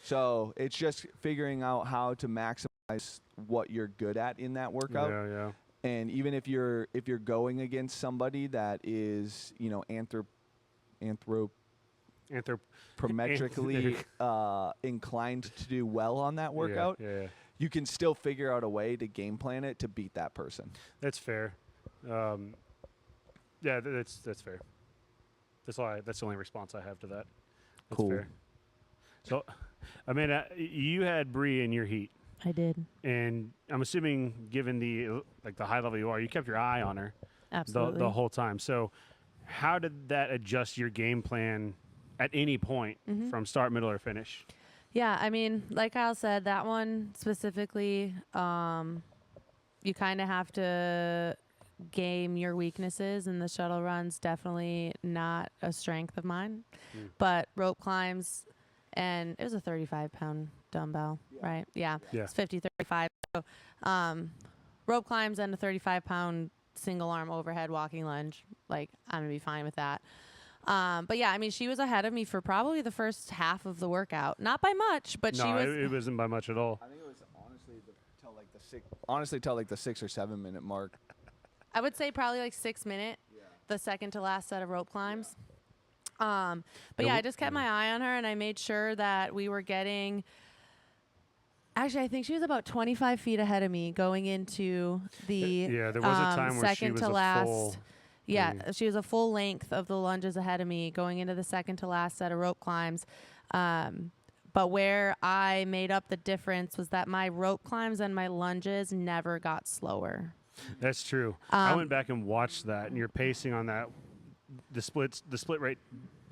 S1: So it's just figuring out how to maximize what you're good at in that workout.
S2: Yeah, yeah.
S1: And even if you're going against somebody that is, anthropometrically inclined to do well on that workout,
S2: Yeah.
S1: you can still figure out a way to game plan it to beat that person.
S2: That's fair. Yeah, that's fair. That's the only response I have to that. That's
S1: Cool.
S2: fair. So, Amanda, you had Bree in your heat,
S3: I did.
S2: and I'm assuming, given the high level you are, you kept your eye on her
S3: Absolutely.
S2: the whole time. So, how did that adjust your game plan at any point from start, middle, or finish?
S3: Yeah, I mean, like Kyle said, that one specifically, you kind of have to game your weaknesses, and the shuttle run's definitely not a strength of mine. But rope climbs, and it was a 35-pound dumbbell, right? Yeah.
S2: Yeah.
S3: It's 50, 35. So, rope climbs and a 35-pound single arm overhead walking lunge, like, I'm going to be fine with that. But yeah, I mean, she was ahead of me for probably the first half of the workout. Not by much, but she was.
S2: It wasn't by much at all.
S1: I think it was honestly till like the 6 or 7 minute mark.
S3: I would say probably like 6 minute, the second to last set of rope climbs. But yeah, I just kept my eye on her, and I made sure that we were getting. Actually, I think she was about 25 feet ahead of me going into the
S2: Yeah, there was a time where she
S3: second
S2: was
S3: to
S2: a
S3: last.
S2: full.
S3: Yeah, she was a full length of the lunges ahead of me going into the second to last set of rope climbs. But where I made up the difference was that my rope climbs and my lunges never got slower.
S2: That's true. I went back and watched that, and your pacing on that, the split rate,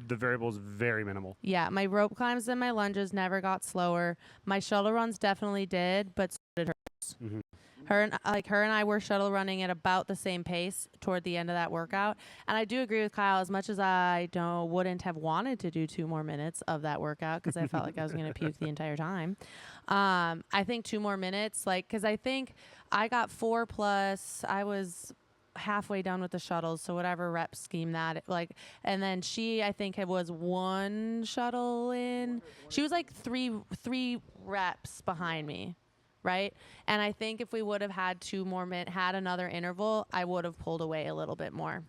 S2: the variable is very minimal.
S3: Yeah, my rope climbs and my lunges never got slower. My shuttle runs definitely did, but so did hers.
S2: Mm-hmm.
S3: Her and I were shuttle running at about the same pace toward the end of that workout. And I do agree with Kyle, as much as I wouldn't have wanted to do 2 more minutes of that workout because I felt like I was going to puke the entire time. I think 2 more minutes, because I think I got 4+. I was halfway done with the shuttles, so whatever rep scheme that and then she, I think, it was 1 shuttle in. She was like three reps behind me. Right. And I think if we would have had 2 more minutes, had another interval, I would have pulled away a little bit more.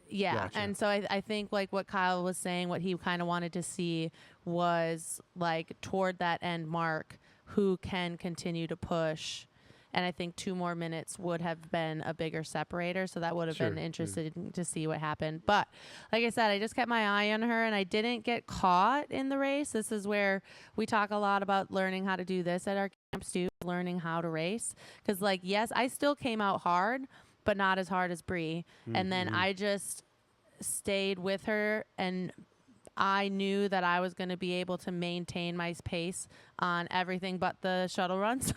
S3: Yeah.
S2: Gotcha.
S3: And so I think like what Kyle was saying, what he kind of wanted to see was like toward that end mark, who can continue to push. And I think 2 more minutes would have been a bigger separator. So that would have been interesting to see what happened. But like I said, I just kept my eye on her, and I didn't get caught in the race. This is where we talk a lot about learning how to do this at our camps too, learning how to race. Because yes, I still came out hard, but not as hard as Bree. And then I just stayed with her, and I knew that I was going to be able to maintain my pace on everything but the shuttle runs.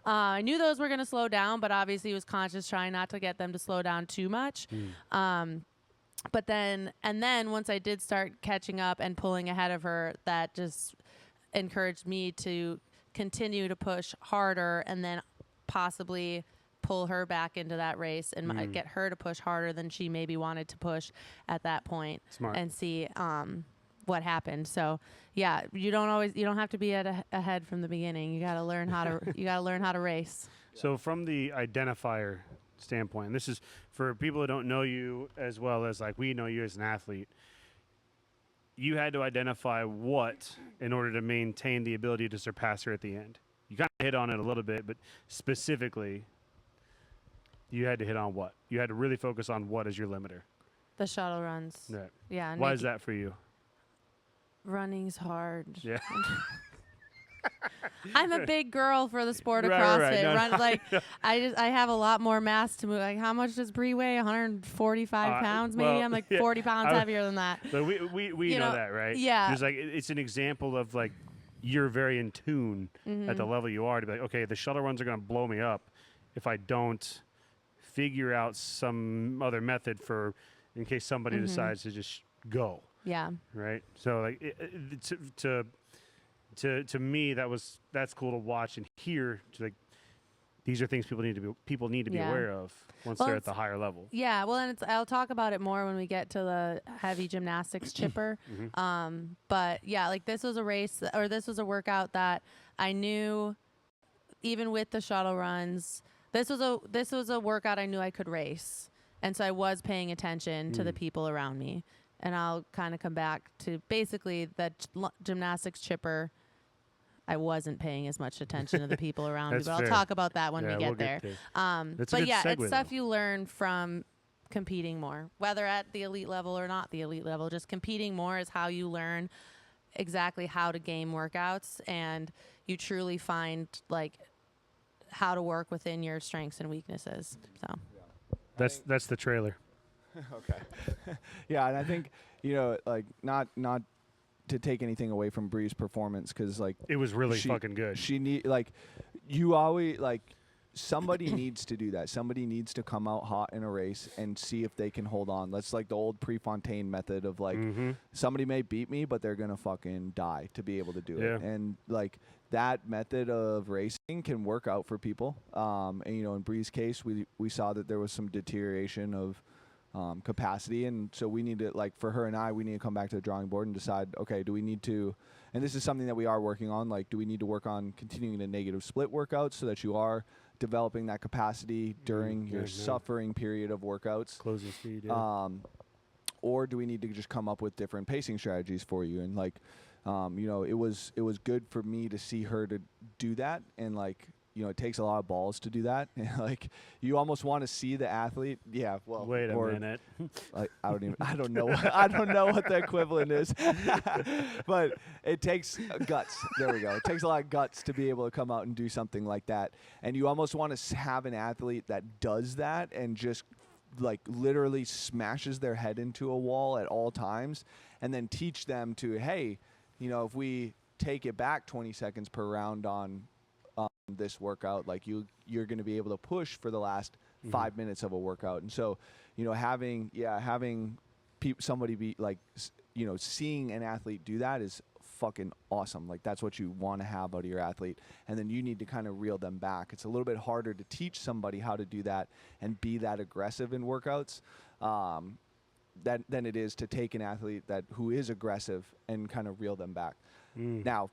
S3: I knew those were going to slow down, but obviously was conscious trying not to get them to slow down too much. But then once I did start catching up and pulling ahead of her, that just encouraged me to continue to push harder, and then possibly pull her back into that race and get her to push harder than she maybe wanted to push at that point.
S2: Smart.
S3: And see what happened. So yeah, you don't have to be ahead from the beginning. You got to learn how to race.
S2: So from the identifier standpoint. And this is for people who don't know you as well as like we know you as an athlete. You had to identify what in order to maintain the ability to surpass her at the end. You kind of hit on it a little bit, but specifically, you had to hit on what? You had to really focus on what is your limiter.
S3: The shuttle runs.
S2: Yeah.
S3: Yeah. and
S2: Why is that for you?
S3: Running's hard.
S2: Yeah.
S3: I'm a big girl for the sport of
S2: Right,
S3: CrossFit.
S2: right. No,
S3: I have a lot more mass to move. Like, how much does Bree weigh? 145 pounds, maybe.
S2: well,
S3: I'm like
S2: yeah,
S3: 40 pounds heavier than that.
S2: But we
S3: You
S2: know
S3: know,
S2: that, right?
S3: yeah.
S2: There's like it's an example of like you're very in tune
S3: Mm-hmm.
S2: at the level you are to be like, okay, the shuttle runs are going to blow me up if I don't figure out some other method for in case somebody
S3: Mm-hmm.
S2: decides to just go,
S3: Yeah.
S2: right? So like to me that's cool to watch and hear. Like these are things people need to be
S3: Yeah.
S2: aware of once
S3: Well,
S2: they're at the higher level.
S3: Yeah, well, and I'll talk about it more when we get to the heavy gymnastics chipper. But yeah, like this was a race or this was a workout that I knew, even with the shuttle runs, this was a workout I knew I could race, and so I was paying attention to the people around me. And I'll kind of come back to basically the gymnastics chipper. I wasn't paying as much attention to the people around me,
S2: That's
S3: but I'll
S2: fair.
S3: talk about that when
S2: Yeah,
S3: we get
S2: we'll
S3: there.
S2: get there. That's a
S3: But
S2: good
S3: yeah,
S2: segue,
S3: it's stuff
S2: though.
S3: you learn from competing more, whether at the elite level or not the elite level. Just competing more is how you learn exactly how to game workouts, and you truly find like how to work within your strengths and weaknesses. So
S2: That's the trailer.
S1: Okay. Yeah, and I think, like not to take anything away from Bree's performance, because like
S2: It was really
S1: she-
S2: fucking good.
S1: she need like you always like somebody needs to do that. Somebody needs to come out hot in a race and see if they can hold on. That's like the old Prefontaine method of like somebody may beat me, but they're gonna fucking die to be able to do it.
S2: Yeah.
S1: And like that method of racing can work out for people. And in Bree's case, we saw that there was some deterioration of capacity, and so we need to, like, for her and I, we need to come back to the drawing board and decide, okay, do we need to, and this is something that we are working on, like, do we need to work on continuing the negative split workouts so that you are developing that capacity during your suffering period of workouts,
S2: Closing speed. Yeah.
S1: or do we need to just come up with different pacing strategies for you? And like, it was good for me to see her to do that, and like, it takes a lot of balls to do that. And like, you almost want to see the athlete. Yeah. Well,
S2: Wait a minute.
S1: Like, I don't know what the equivalent is, but it takes guts. There we go. It takes a lot of guts to be able to come out and do something like that. And you almost want to have an athlete that does that and just like literally smashes their head into a wall at all times, and then teach them to, hey, if we take it back 20 seconds per round on this workout, like you're going to be able to push for the last 5 minutes of a workout. And so, having somebody be like, seeing an athlete do that is fucking awesome. Like, that's what you want to have out of your athlete. And then you need to kind of reel them back. It's a little bit harder to teach somebody how to do that and be that aggressive in workouts than it is to take an athlete who is aggressive and kind of reel them back. Now,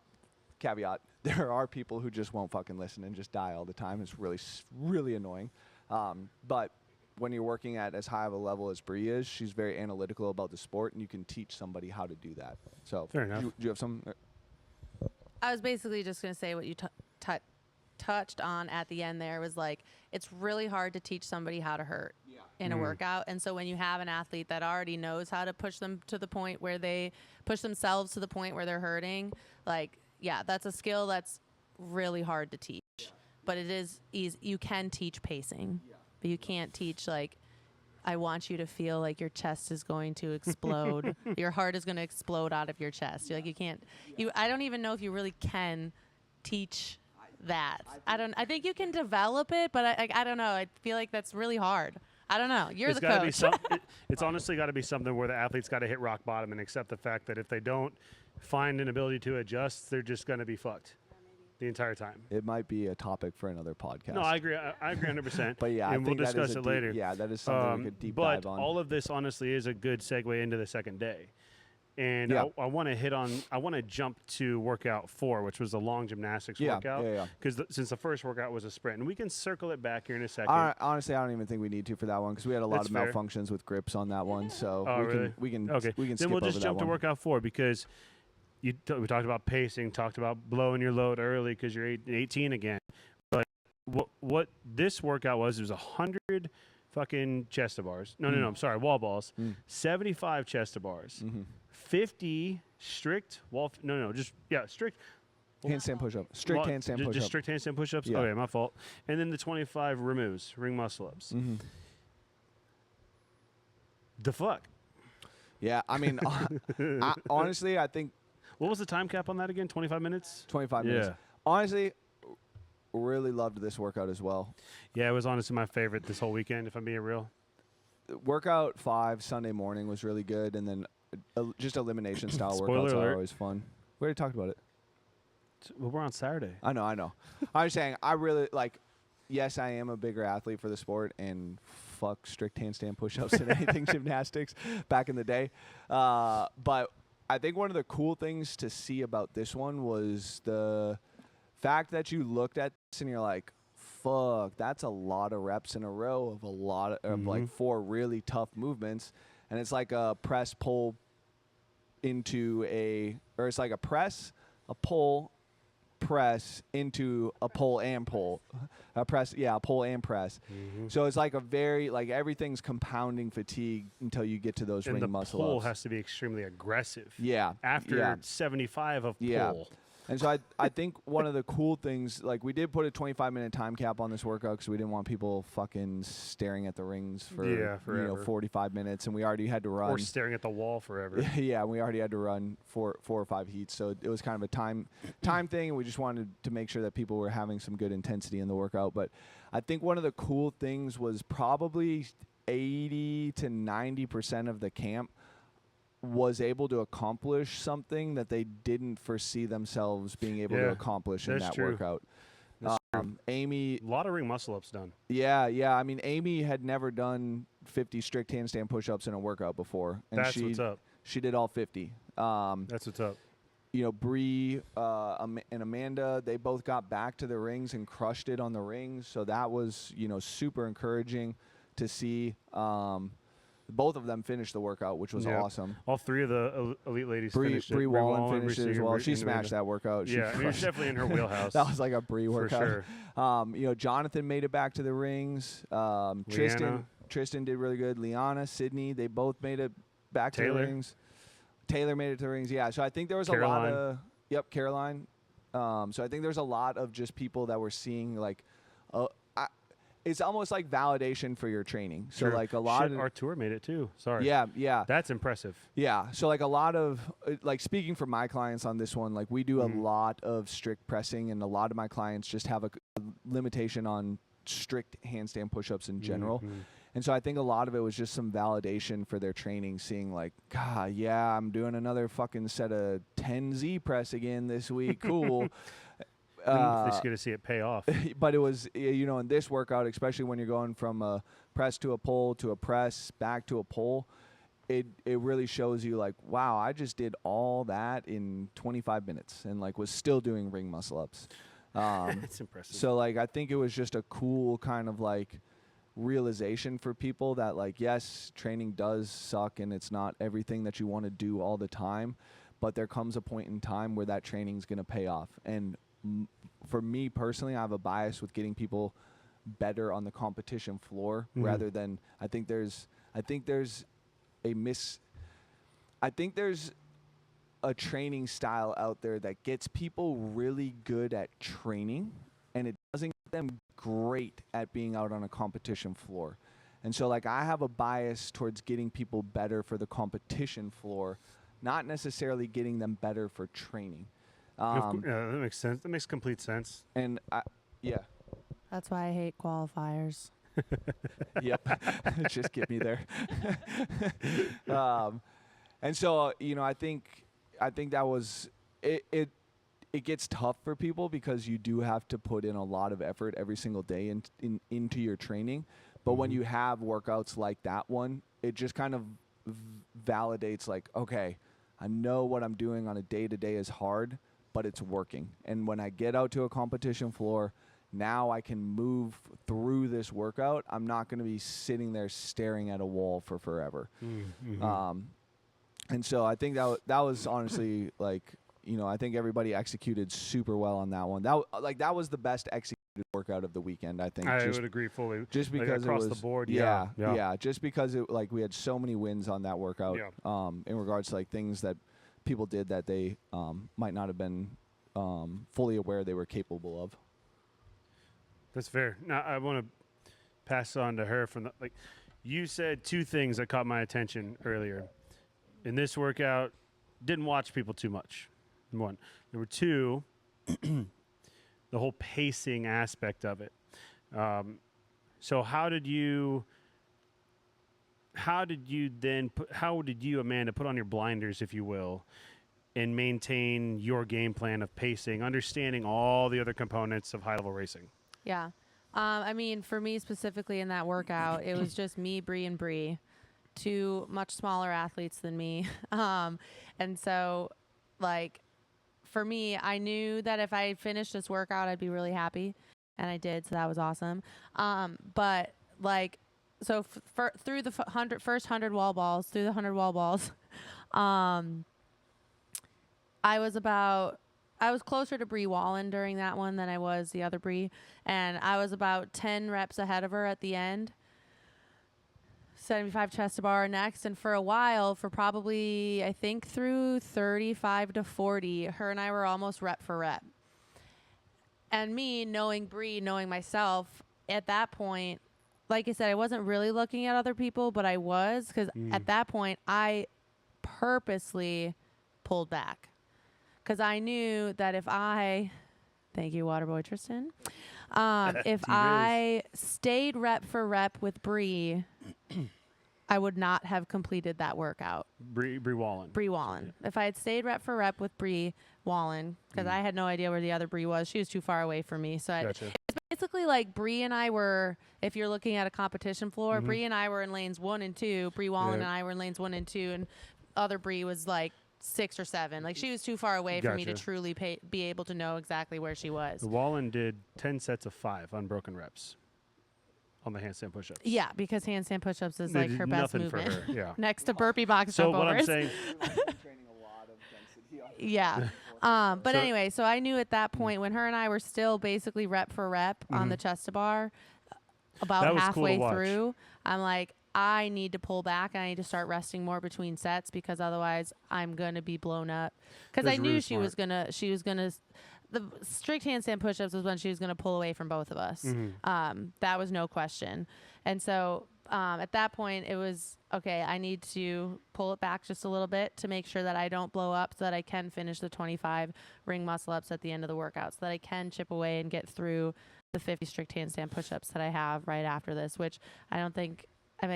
S1: caveat, there are people who just won't fucking listen and just die all the time. It's really, really annoying. But when you're working at as high of a level as Bree is, she's very analytical about the sport, and you can teach somebody how to do that. So,
S2: Fair enough.
S1: Do you have some?
S3: I was basically just going to say what you touched on at the end there was like, it's really hard to teach somebody how to hurt in a workout. And so when you have an athlete that already knows how to push them to the point where they push themselves to the point where they're hurting, like, yeah, that's a skill that's really hard to teach. But it is easy. You can teach pacing, but you can't teach, like, I want you to feel like your chest is going to explode. Your heart is going to explode out of your chest. You're like, you can't. I don't even know if you really can teach that. I think you can develop it, but I don't know. I feel like that's really hard. I don't know. You're the coach.
S2: It's honestly got to be something where the athlete's got to hit rock bottom and accept the fact that if they don't find an ability to adjust, they're just going to be fucked the entire time.
S1: It might be a topic for another podcast.
S2: No, I agree. I agree 100%.
S1: But yeah,
S2: and
S1: I think
S2: we'll discuss
S1: that is
S2: it later.
S1: Yeah, that is something we could deep
S2: but
S1: dive on.
S2: all of this honestly is a good segue into the second day. And
S1: Yeah.
S2: I want to jump to workout 4, which was the long gymnastics workout.
S1: Yeah.
S2: Because since the first workout was a sprint, and we can circle it back here in a second.
S1: Honestly, I don't even think we need to for that one because we had a lot
S2: That's
S1: of
S2: fair.
S1: malfunctions with grips on that one. So
S2: Really?
S1: we can
S2: Okay.
S1: we can
S2: Then
S1: skip
S2: we'll just
S1: over
S2: jump
S1: that
S2: to
S1: one.
S2: workout 4 because we talked about pacing, talked about blowing your load early because you're 18 again. But what this workout was, it was 100 fucking chest to bars. No, I'm sorry, wall balls. 75 chest to bars. 50 strict wall. Strict.
S1: Handstand push-up. Strict handstand push-up.
S2: Just strict handstand push-ups?
S1: Yeah.
S2: Okay, my fault. And then the 25 removes, ring muscle-ups. The fuck?
S1: Yeah, I mean, honestly, I think
S2: What was the time cap on that again? 25 minutes?
S1: 25 minutes.
S2: Yeah.
S1: Honestly, really loved this workout as well.
S2: Yeah, it was honestly my favorite this whole weekend, if I'm being real.
S1: Workout 5 Sunday morning was really good, and then just elimination style
S2: Spoiler
S1: workouts are
S2: alert.
S1: always fun. We already talked about it.
S2: Well, we're on Saturday.
S1: I know. I was saying I really like. Yes, I am a bigger athlete for the sport, and fuck strict handstand push-ups and anything gymnastics back in the day. But I think one of the cool things to see about this one was the fact that you looked at this and you're like, fuck, that's a lot of reps in a row of a lot of like 4 really tough movements. And it's like a press pull or it's like a press, a pull, press into a pull and pull. A pull and press. So it's like a very, like everything's compounding fatigue until you get to those
S2: And
S1: ring
S2: the
S1: muscle
S2: pull
S1: ups.
S2: has to be extremely aggressive.
S1: Yeah.
S2: After
S1: yeah.
S2: 75 of
S1: Yeah.
S2: pull.
S1: And so I think one of the cool things, like we did put a 25-minute time cap on this workout because we didn't want people fucking staring at the rings for
S2: forever.
S1: 45 minutes, and we already had to run.
S2: Or staring at the wall forever.
S1: Yeah, we already had to run 4 or 5 heats, so it was kind of a time thing, and we just wanted to make sure that people were having some good intensity in the workout. But I think one of the cool things was probably 80 to 90% of the camp was able to accomplish something that they didn't foresee themselves being able to accomplish in that workout. Amy,
S2: A lot of ring muscle ups done.
S1: yeah. I mean, Amy had never done 50 strict handstand push-ups in a workout before, and
S2: That's what's up.
S1: she did all 50.
S2: That's what's up.
S1: Bree and Amanda, they both got back to the rings and crushed it on the rings. So that was, super encouraging to see. Both of them finished the workout, which was awesome.
S2: All 3 of the elite ladies finished it.
S1: Bree Wallen finished it as well. She
S2: and
S1: smashed that workout. She
S2: Yeah, it's definitely in her wheelhouse.
S1: that was like a Bree workout.
S2: For sure.
S1: Jonathan made it back to the rings. Tristan did really good. Liana, Sydney, they both made it back to the rings. Taylor made it to the rings. Yeah, so I think there was a lot of Caroline. So I think there's a lot of just people that were seeing like it's almost like validation for your training. So like a lot of
S2: Artur made it too. Sorry.
S1: Yeah.
S2: That's impressive.
S1: Yeah. So like a lot of like speaking for my clients on this one, like we do a lot of strict pressing, and a lot of my clients just have a limitation on strict handstand push-ups in general. And so I think a lot of it was just some validation for their training, seeing like, God, yeah, I'm doing another fucking set of 10 Z press again this week. Cool.
S2: Just going to see it pay off.
S1: But it was, in this workout, especially when you're going from a press to a pull to a press back to a pull, it really shows you like, wow, I just did all that in 25 minutes and like was still doing ring muscle ups.
S2: It's impressive.
S1: So like, I think it was just a cool kind of like realization for people that like, yes, training does suck and it's not everything that you want to do all the time, but there comes a point in time where that training is going to pay off. And for me personally, I have a bias with getting people better on the competition floor rather than I think there's a training style out there that gets people really good at training and it doesn't get them great at being out on a competition floor. And so like I have a bias towards getting people better for the competition floor, not necessarily getting them better for training.
S2: That makes sense. That makes complete sense.
S1: And
S3: That's why I hate qualifiers.
S1: Yep. Just get me there. And so, I think that was it. It gets tough for people because you do have to put in a lot of effort every single day into your training. But when you have workouts like that one, it just kind of validates like, okay, I know what I'm doing on a day-to-day is hard, but it's working. And when I get out to a competition floor, now I can move through this workout. I'm not going to be sitting there staring at a wall for forever.
S2: Mm-hmm.
S1: And so I think that was honestly like, I think everybody executed super well on that one. That was the best executed workout of the weekend, I think.
S2: I would agree fully.
S1: Just because
S2: across
S1: it was
S2: the board,
S1: yeah. Just because we had so many wins on that workout.
S2: Yeah.
S1: In regards to like things that people did that they might not have been fully aware they were capable of.
S2: That's fair. Now I want to pass on to her from you said two things that caught my attention earlier. In this workout, didn't watch people too much. One. Number two, the whole pacing aspect of it. So how did you, Amanda, put on your blinders, if you will, and maintain your game plan of pacing, understanding all the other components of high-level racing?
S3: Yeah. I mean, for me specifically in that workout, it was just me, Bree, and Bree, two much smaller athletes than me. And so, for me, I knew that if I finished this workout, I'd be really happy. And I did, so that was awesome. But, through the first 100 wall balls, I was closer to Bree Wallen during that one than I was the other Bree. And I was about 10 reps ahead of her at the end. 75 chest to bar next. And for a while, for probably, I think through 35 to 40, her and I were almost rep for rep. And me, knowing Bree, knowing myself, at that point, like I said, I wasn't really looking at other people, but I was. Because at that point, I purposely pulled back. Because I knew that if thank you, Waterboy Tristan, if I stayed rep for rep with Bree, I would not have completed that workout.
S2: Bree Wallen.
S3: Bree Wallen. If I had stayed rep for rep with Bree Wallen, because I had no idea where the other Bree was, she was too far away from me. So
S2: Gotcha.
S3: it's basically like Bree and I were, if you're looking at a competition floor, Bree and I were in lanes 1 and 2. Bree Wallen and I were in lanes 1 and 2, and other Bree was like 6 or 7. Like, she was too far away for me to truly be able to know exactly where she was.
S2: Wallen did 10 sets of 5 unbroken reps on the handstand push-ups.
S3: Yeah, because handstand push-ups is like her best movement.
S2: For her. Yeah.
S3: Next to burpee box
S2: so
S3: jump
S2: what
S3: overs.
S2: I'm saying,
S3: yeah. But anyway, so I knew at that point when her and I were still basically rep for rep on the chest to bar, about halfway through, I'm like, I need to pull back and I need to start resting more between sets, because otherwise I'm going to be blown up. Because I knew she was going to, the strict handstand push-ups was when she was going to pull away from both of us. That was no question. And so at that point it was, okay, I need to pull it back just a little bit to make sure that I don't blow up, so that I can finish the 25 ring muscle ups at the end of the workout, so that I can chip away and get through the 50 strict handstand push-ups that I have right after this, which I don't think, I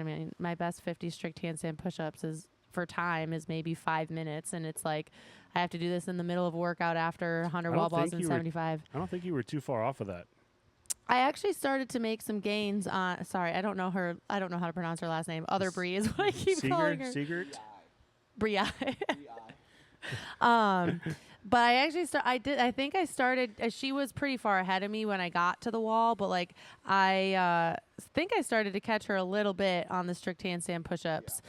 S3: mean, my best 50 strict handstand push-ups for time is maybe 5 minutes, and it's like I have to do this in the middle of a workout after 100 wall balls and 75.
S2: I don't think you were too far off of that.
S3: I actually started to make some gains on. Sorry, I don't know how to pronounce her last name. Other Bree is what I keep calling her.
S2: Siegert?
S3: Bree. But I actually I think I started. She was pretty far ahead of me when I got to the wall, but like I think I started to catch her a little bit on the strict handstand push-ups,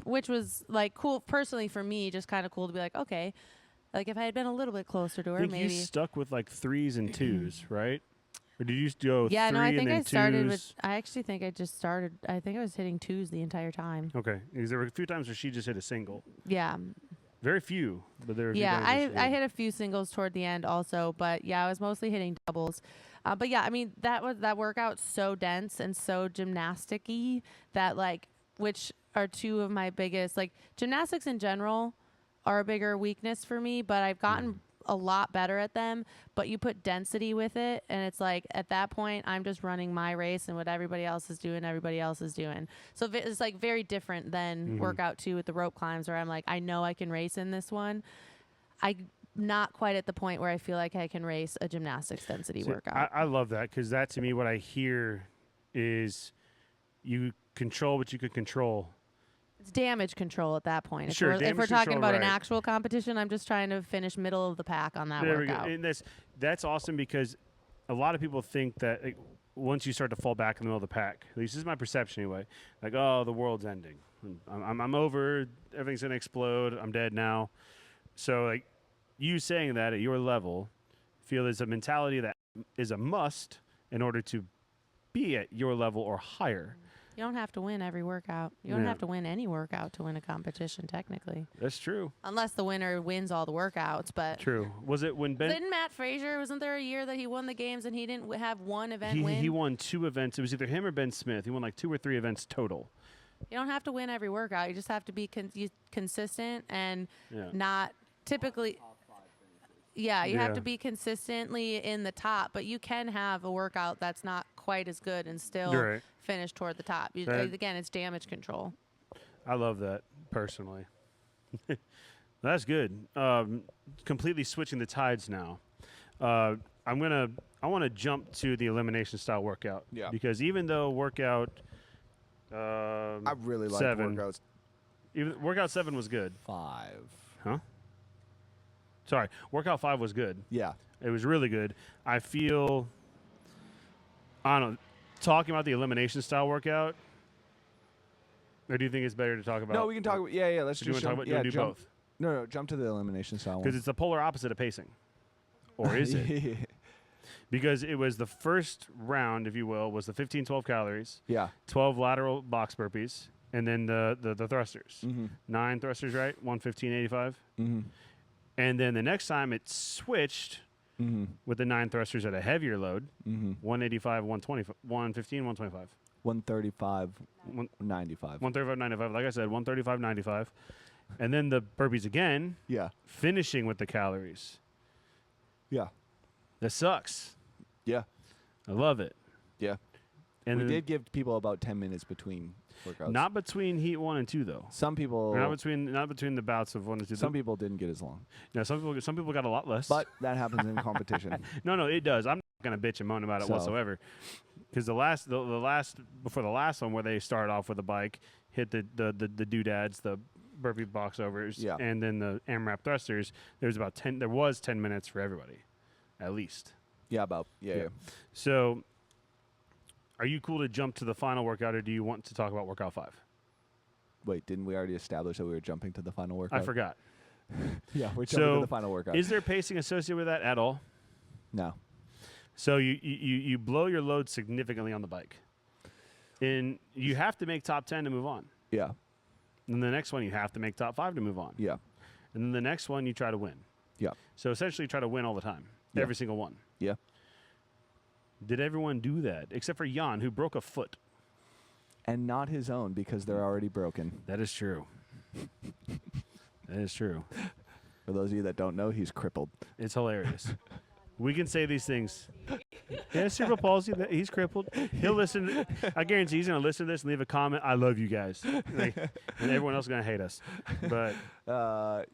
S3: which was like cool personally for me, just kind of cool to be like, okay, like if I had been a little bit closer to her,
S2: I think
S3: maybe.
S2: You stuck with like 3s and 2s, right? Or did you go 3
S3: I think
S2: and then
S3: I started
S2: 2s?
S3: with. I actually think I just started. I think I was hitting 2s the entire time.
S2: Okay, because there were a few times where she just hit a single.
S3: Yeah.
S2: Very few, but there were a few
S3: Yeah,
S2: times
S3: I hit a few singles toward the end also, but yeah, I was mostly hitting doubles. But yeah, I mean that workout's so dense and so gymnastic-y that which are two of my biggest, gymnastics in general are a bigger weakness for me, but I've gotten a lot better at them. But you put density with it, and it's like at that point I'm just running my race, and what everybody else is doing. So it's like very different than workout 2 with the rope climbs, where I'm like, I know I can race in this one. I'm not quite at the point where I feel like I can race a gymnastics density workout.
S2: I love that, because that to me, what I hear is you control what you could control.
S3: It's damage control at that point.
S2: Sure,
S3: If
S2: damage
S3: we're talking
S2: control,
S3: about an
S2: right.
S3: actual competition, I'm just trying to finish middle of the pack on that
S2: There
S3: workout.
S2: we go. And that's awesome because a lot of people think that once you start to fall back in the middle of the pack, at least this is my perception anyway, like, oh, the world's ending. I'm over. Everything's going to explode. I'm dead now. So, like, you saying that at your level, feel is a mentality that is a must in order to be at your level or higher.
S3: You don't have to win every workout. You don't
S2: Yeah.
S3: have to win any workout to win a competition, technically.
S2: That's true.
S3: Unless the winner wins all the workouts. But
S2: True. Was it when Ben?
S3: didn't Matt Frazier, wasn't there a year that he won the games and he didn't have one event win?
S2: He won 2 events. It was either him or Ben Smith. He won like 2 or 3 events total.
S3: You don't have to win every workout. You just have to be consistent and
S2: Yeah.
S3: not typically. Yeah, you have
S2: Yeah.
S3: to be consistently in the top, but you can have a workout that's not quite as good and still
S2: You're right.
S3: finish toward the top.
S2: That-
S3: Again, it's damage control.
S2: I love that personally. That's good. Completely switching the tides now. I want to jump to the elimination style workout.
S1: Yeah.
S2: Because even though workout,
S1: I really like
S2: 7,
S1: workouts.
S2: even workout 7 was good.
S1: 5.
S2: Huh? Sorry, workout 5 was good.
S1: Yeah.
S2: It was really good. I feel, I don't know, talking about the elimination style workout, or do you think it's better to talk about?
S1: No, we can talk. Yeah. Let's
S2: Do you want
S1: just
S2: to talk
S1: jump.
S2: about?
S1: Yeah,
S2: You wanna do
S1: jump.
S2: both
S1: No, jump to the elimination style
S2: because
S1: one.
S2: it's the polar opposite of pacing, or is it? Because it was the first round, if you will, was the 15-12 calories,
S1: Yeah.
S2: 12 lateral box burpees, and then the thrusters.
S1: Mm-hmm.
S2: 9 thrusters, right? 115.85.
S1: Mm-hmm.
S2: And then the next time it switched
S1: Mm-hmm.
S2: with the 9 thrusters at a heavier load,
S1: Mm-hmm.
S2: 185, 120, 115, 125.
S1: 135,
S2: One-
S1: 95.
S2: 135.95. Like I said, 135.95. And then the burpees again,
S1: Yeah.
S2: finishing with the calories.
S1: Yeah.
S2: That sucks.
S1: Yeah.
S2: I love it.
S1: Yeah.
S2: And
S1: we
S2: then
S1: did give people about 10 minutes between workouts.
S2: not between heat 1 and 2 though.
S1: Some people.
S2: Or not between the bouts of 1 and 2.
S1: Some people didn't get as long,
S2: No, some people got a lot less.
S1: but that happens in competition.
S2: no, it does. I'm not gonna bitch and moan about it
S1: So-
S2: whatsoever. Because the last before the last one where they start off with a bike, hit the doodads, the burpee box overs,
S1: Yeah.
S2: and then the AMRAP thrusters. There was 10 minutes for everybody, at least.
S1: Yeah, about yeah.
S2: So, are you cool to jump to the final workout, or do you want to talk about workout 5?
S1: Wait, didn't we already establish that we were jumping to the final workout?
S2: I forgot.
S1: Yeah, we're jumping
S2: So,
S1: to the final workout.
S2: Is there pacing associated with that at all?
S1: No.
S2: So you blow your load significantly on the bike, and you have to make top 10 to move on.
S1: Yeah.
S2: And then the next one you have to make top 5 to move on.
S1: Yeah.
S2: And then the next one you try to win.
S1: Yeah.
S2: So essentially you try to win all the time,
S1: Yeah.
S2: every single one.
S1: Yeah.
S2: Did everyone do that except for Jan, who broke a foot?
S1: And not his own because they're already broken.
S2: That is true. That is true.
S1: For those of you that don't know, he's crippled.
S2: It's hilarious. We can say these things. He has cerebral palsy. He's crippled. He'll listen. I guarantee he's going to listen to this and leave a comment. I love you guys. Like, and everyone else is going to hate us. But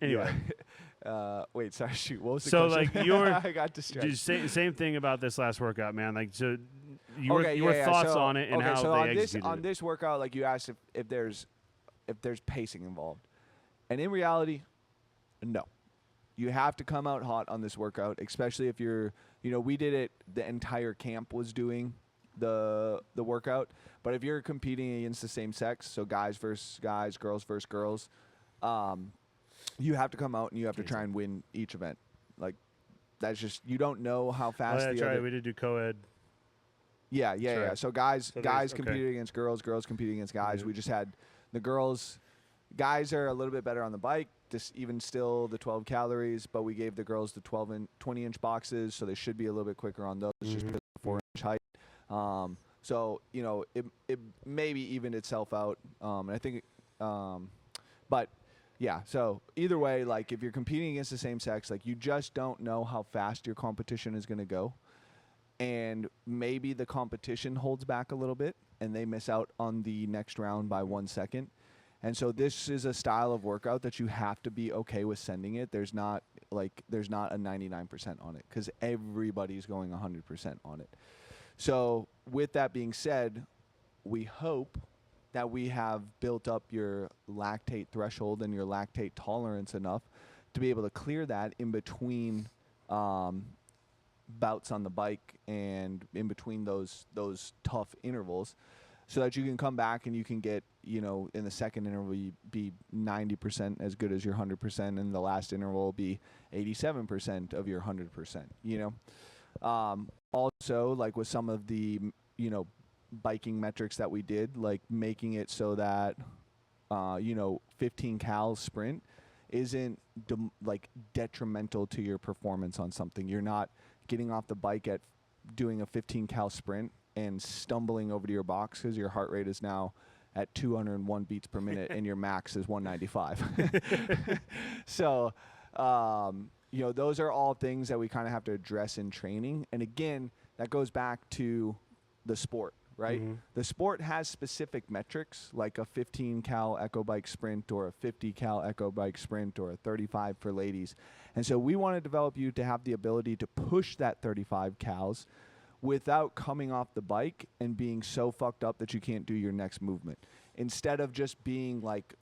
S2: anyway.
S1: Yeah. Wait, sorry, shoot. What was the
S2: So,
S1: question?
S2: like, your-
S1: I got distracted.
S2: same thing about this last workout, man. Like, so your
S1: Okay,
S2: thoughts
S1: so-
S2: on it and
S1: okay,
S2: how
S1: so
S2: they
S1: on
S2: executed
S1: on
S2: it.
S1: this workout, like you asked if there's pacing involved, and in reality, no. You have to come out hot on this workout, especially if you're, we did it. The entire camp was doing the workout, but if you're competing against the same sex, so guys versus guys, girls versus girls, you have to come out and you have to try and win each event. Like that's just you don't know how
S2: Oh,
S1: fast
S2: that's
S1: the
S2: right.
S1: other.
S2: We did do co-ed.
S1: Yeah.
S2: right.
S1: So guys
S2: So there's-
S1: competed against girls competed against guys.
S2: Mhm.
S1: We just had the girls. Guys are a little bit better on the bike, just even still the 12 calories, but we gave the girls the 12 and 20-inch boxes, so they should be a little bit quicker on those, just because of the 4-inch height. So, it maybe evened itself out. And I think, but yeah, so either way, like if you're competing against the same sex, like you just don't know how fast your competition is going to go. And maybe the competition holds back a little bit and they miss out on the next round by 1 second. And so this is a style of workout that you have to be okay with sending it. There's not a 99% on it because everybody's going 100% on it. So with that being said, we hope that we have built up your lactate threshold and your lactate tolerance enough to be able to clear that in between bouts on the bike and in between those tough intervals, so that you can come back and you can get, in the second interval you be 90% as good as your 100%, and the last interval will be 87% of your 100%. Also, like with some of the biking metrics that we did, like making it so that 15 cal sprint isn't detrimental to your performance on something. You're not getting off the bike at doing a 15 cal sprint and stumbling over to your box because your heart rate is now at 201 beats per minute and your max is 195. So, those are all things that we kind of have to address in training. And again, that goes back to the sport, right?
S2: Mm-hmm.
S1: The sport has specific metrics, like a 15 cal echo bike sprint or a 50 cal echo bike sprint or a 35 for ladies. And so we want to develop you to have the ability to push that 35 cals without coming off the bike and being so fucked up that you can't do your next movement. Instead of just being like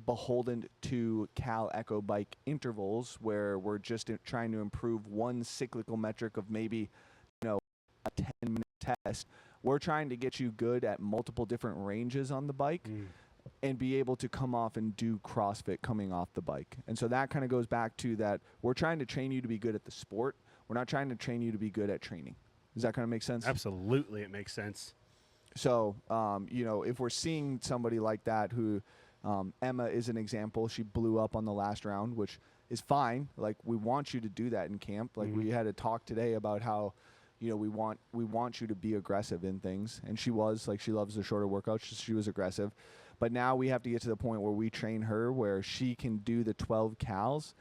S1: beholden to cal echo bike intervals where we're just trying to improve one cyclical metric of maybe, a 10-minute test. We're trying to get you good at multiple different ranges on the bike and be able to come off and do CrossFit coming off the bike. And so that kind of goes back to that we're trying to train you to be good at the sport. We're not trying to train you to be good at training. Does that kind of make sense?
S2: Absolutely, it makes sense.
S1: So, if we're seeing somebody like that who, Emma is an example. She blew up on the last round, which is fine. Like, we want you to do that in camp. Like, we had a talk today about how, we want you to be aggressive in things. And she was, like, she loves the shorter workouts. She was aggressive. But now we have to get to the point where we train her where she can do the 12 cals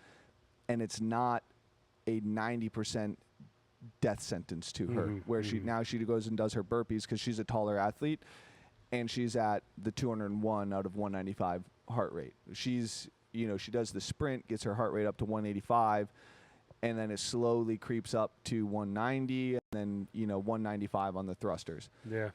S1: and it's not a 90% death sentence to her, where she goes and does her burpees because she's a taller athlete and she's at the 201 out of 195 heart rate. She's, she does the sprint, gets her heart rate up to 185, and then it slowly creeps up to 190 and then, 195 on the thrusters.
S2: Yeah.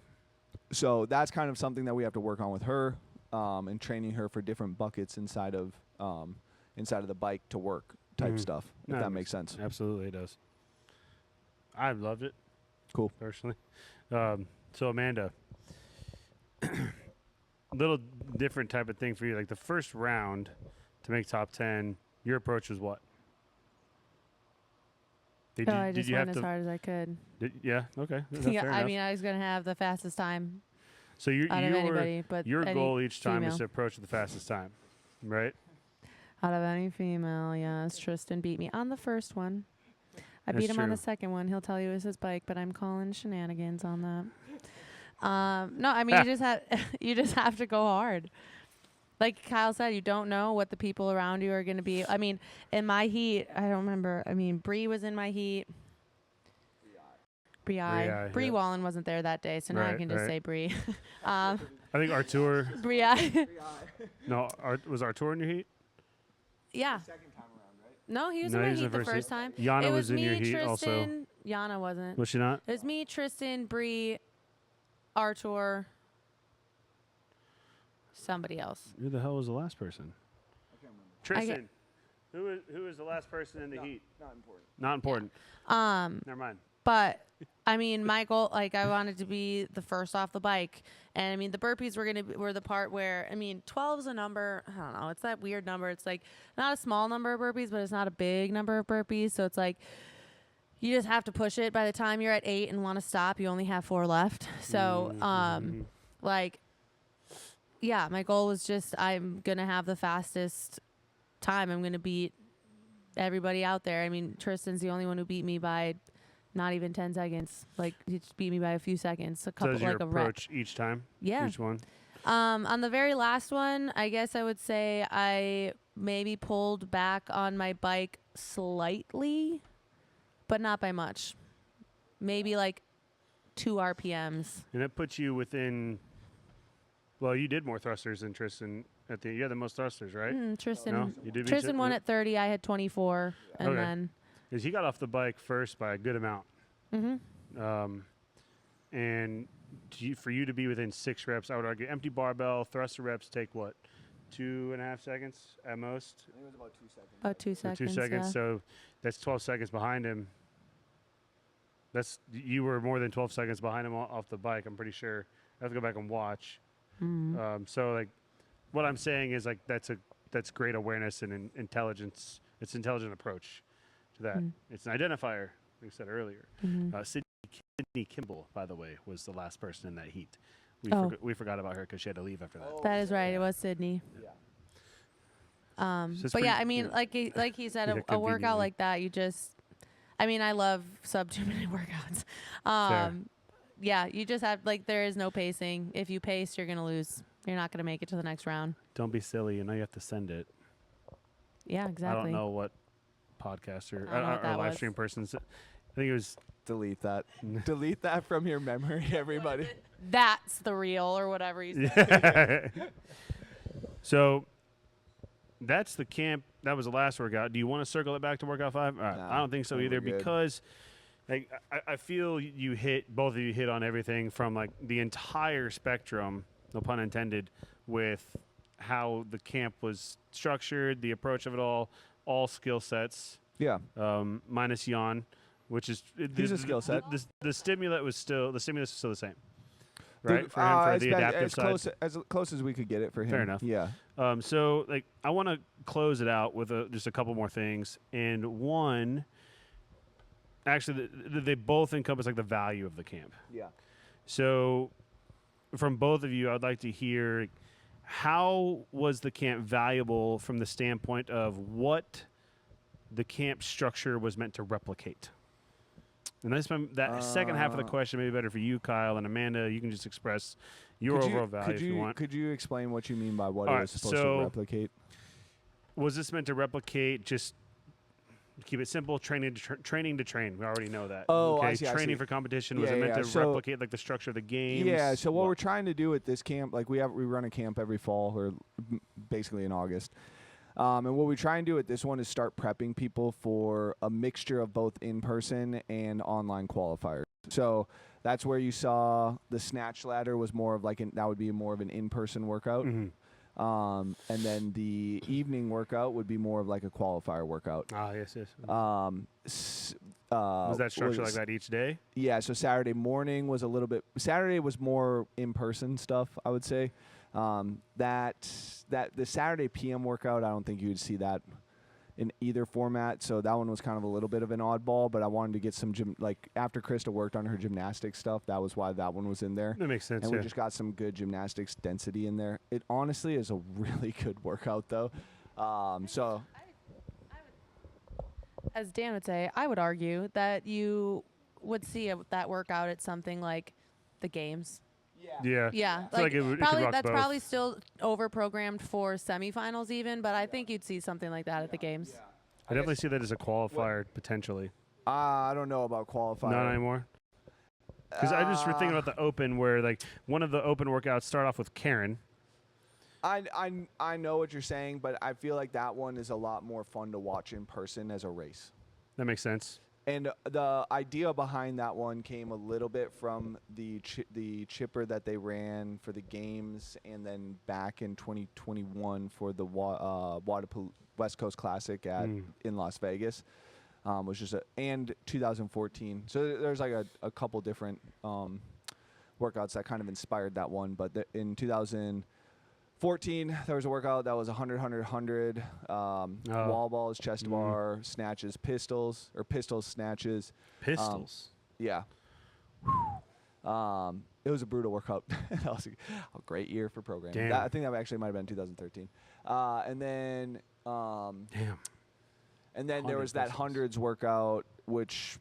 S1: So that's kind of something that we have to work on with her, and training her for different buckets inside of the bike to work type stuff, if that makes sense.
S2: Absolutely, it does. I've loved it.
S1: Cool.
S2: Personally. So Amanda, little different type of thing for you. Like the first round to make top 10, your approach was what?
S3: I just went as hard as I could.
S2: Yeah. Okay.
S3: Yeah. I mean, I was gonna have the fastest time.
S2: So your goal each time
S3: female
S2: is to approach the fastest time, right?
S3: Out of any female, yes. Tristan beat me on the first one. I
S2: That's
S3: beat him on
S2: true.
S3: the second one. He'll tell you it was his bike, but I'm calling shenanigans on that. No, I mean you just have to go hard. Like Kyle said, you don't know what the people around you are going to be. I mean, in my heat, I don't remember. I mean, Bree was in my heat. Bree Wallen wasn't there that day, so now I can just say Bree.
S2: I think Artur.
S3: Bree.
S2: No, was Artur in your heat?
S3: Yeah.
S1: Second time around, right?
S3: No, he was in my heat the first time.
S2: Yana
S3: it
S2: was in
S3: me,
S2: your heat
S3: Tristan,
S2: also.
S3: Yana wasn't.
S2: Was she not?
S3: It was me, Tristan, Bree, Artur, somebody else.
S2: Who the hell was the last person?
S1: I can't remember.
S2: Tristan. Who was the last person in the heat?
S1: Not important.
S2: Not important. Never mind.
S3: But I mean, my goal, like, I wanted to be the first off the bike, and I mean, the burpees were the part where, I mean, 12 is a number. I don't know. It's that weird number. It's like not a small number of burpees, but it's not a big number of burpees. So it's like you just have to push it. By the time you're at 8 and want to stop, you only have 4 left. So, like, yeah, my goal was just I'm gonna have the fastest time. I'm gonna beat everybody out there. I mean, Tristan's the only one who beat me by not even 10 seconds. Like, he just beat me by a few seconds. A couple,
S2: so
S3: like a
S2: approach each time?
S3: Yeah.
S2: Each one?
S3: On the very last one, I guess I would say I maybe pulled back on my bike slightly, but not by much. Maybe like 2 RPMs.
S2: And that puts you within, well, you did more thrusters than Tristan. You had the most thrusters, right?
S3: Tristan,
S2: No? You did
S3: Tristan won at 30. I had 24. And
S2: Okay.
S3: then...
S2: Because he got off the bike first by a good amount.
S3: Mm-hmm.
S2: And for you to be within 6 reps, I would argue empty barbell thruster reps take what, 2.5 seconds at most.
S1: I think it was about 2 seconds.
S3: About 2
S2: So
S3: seconds.
S2: 2 seconds.
S3: Yeah.
S2: So that's 12 seconds behind him. You were more than 12 seconds behind him off the bike. I'm pretty sure. I have to go back and watch. So like, what I'm saying is like that's great awareness and intelligence. It's an intelligent approach to that. It's an identifier, like I said earlier. Sydney Kimball, by the way, was the last person in that heat. We forgot about her because she had to leave after that.
S3: That is right. It was Sydney.
S1: Yeah.
S3: But yeah, I mean, like he said,
S2: Yeah,
S3: a workout
S2: conveniently.
S3: like that, you just, I mean, I love sub 2 minute workouts.
S2: Fair.
S3: Yeah, you just have, like, there is no pacing. If you pace, you're going to lose. You're not going to make it to the next round.
S2: Don't be silly. You know you have to send it.
S3: Yeah, exactly.
S2: I don't know what podcaster
S3: I don't know what
S2: or
S3: that
S2: live
S3: was.
S2: stream person said. I think it was.
S1: Delete that. Delete that from your memory, everybody.
S3: That's the real or whatever you said.
S2: So that's the camp. That was the last workout. Do you want to circle it back to workout 5? All right.
S1: No,
S2: I don't think so
S1: I think
S2: either
S1: we're good.
S2: because like, I feel both of you hit on everything from like the entire spectrum, no pun intended, with how the camp was structured, the approach of it all skill sets,
S1: Yeah.
S2: minus Jan, which is
S1: He's a skill set.
S2: The stimulus was still the same, right? For
S1: as
S2: the
S1: best-
S2: adaptive
S1: as
S2: side.
S1: close as we could get it for him.
S2: Fair enough.
S1: Yeah.
S2: So, like, I want to close it out with just a couple more things. And one, actually, they both encompass, like, the value of the camp.
S1: Yeah.
S2: So, from both of you, I'd like to hear how was the camp valuable from the standpoint of what the camp structure was meant to replicate? And that second half of the question may be better for you, Kyle, and Amanda. You can just express your overall value if you want.
S1: Could you explain what you mean by what
S2: All
S1: it
S2: right,
S1: was supposed
S2: so-
S1: to replicate?
S2: Was this meant to replicate just keep it simple, training to train? We already know that.
S1: Oh,
S2: okay?
S1: I see, I
S2: Training
S1: see.
S2: for competition. Was
S1: Yeah,
S2: it meant
S1: yeah,
S2: to
S1: so-
S2: replicate like the structure of the games?
S1: Yeah, so what we're trying to do at this camp, like we run a camp every fall or basically in August. And what we try and do at this one is start prepping people for a mixture of both in-person and online qualifiers. So that's where you saw the snatch ladder was more of like that would be more of an in-person workout. And then the evening workout would be more of like a qualifier workout.
S2: Yes.
S1: Was
S2: that structure like that each day?
S1: Yeah, so Saturday morning was Saturday was more in-person stuff, I would say. That the Saturday PM workout, I don't think you would see that in either format. So that one was kind of a little bit of an oddball, but I wanted to get some after Krista worked on her gymnastics stuff, that was why that one was in there.
S2: That makes sense.
S1: And
S2: yeah.
S1: we just got some good gymnastics density in there. It honestly is a really good workout though. So
S3: As Dan would say, I would argue that you would see that workout at something like the games.
S2: Yeah.
S3: Yeah,
S2: I feel like it could
S3: probably
S2: rock
S3: that's
S2: both.
S3: probably still over-programmed for semifinals even, but I think you'd see something like that at the games.
S2: I definitely see that as a qualifier potentially.
S1: I don't know about qualifier.
S2: Not anymore. Because I just were thinking about the open, where like one of the open workouts start off with Karen.
S1: I know what you're saying, but I feel like that one is a lot more fun to watch in person as a race.
S2: That makes sense.
S1: And the idea behind that one came a little bit from the chipper that they ran for the games, and then back in 2021 for the West Coast Classic in Las Vegas, was just and 2014. So there's like a couple different workouts that kind of inspired that one. But in 2014, there was a workout that was 100, 100, 100, wall balls, chest bar, snatches, pistols, snatches.
S2: Pistols.
S1: Yeah. It was a brutal workout. That was a great year for programming.
S2: Damn.
S1: I think that actually might have been 2013. And then
S2: Damn.
S1: and then there was that
S2: pistols.
S1: hundreds workout, which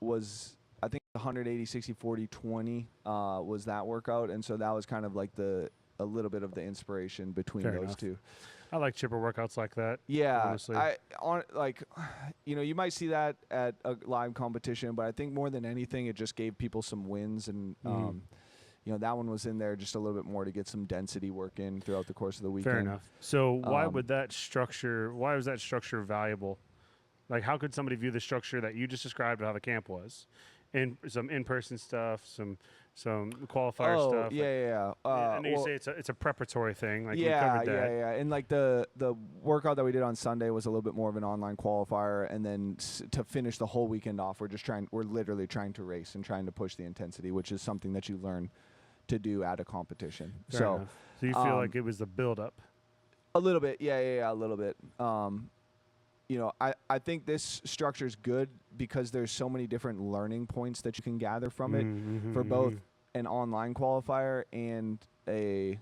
S1: was, I think, 180, 60, 40, 20 was that workout. And so that was kind of like a little bit of the inspiration between
S2: Fair
S1: those
S2: enough.
S1: two.
S2: I like chipper workouts like that.
S1: Yeah,
S2: honestly.
S1: You might see that at a live competition, but I think more than anything, it just gave people some wins, and that one was in there just a little bit more to get some density work in throughout the course of the weekend.
S2: Fair enough. So why was that structure valuable? Like, how could somebody view the structure that you just described of how the camp was, some in-person stuff, some qualifier
S1: Oh,
S2: stuff.
S1: yeah.
S2: I know you
S1: Well,
S2: say it's a preparatory thing. Like we
S1: yeah,
S2: covered that.
S1: yeah. And like the workout that we did on Sunday was a little bit more of an online qualifier, and then to finish the whole weekend off, we're literally trying to race and trying to push the intensity, which is something that you learn to do at a competition.
S2: Fair
S1: So
S2: enough. So you feel like it was the build-up.
S1: a little bit, yeah, a little bit. I think this structure is good because there's so many different learning points that you can gather from it for both an online qualifier and a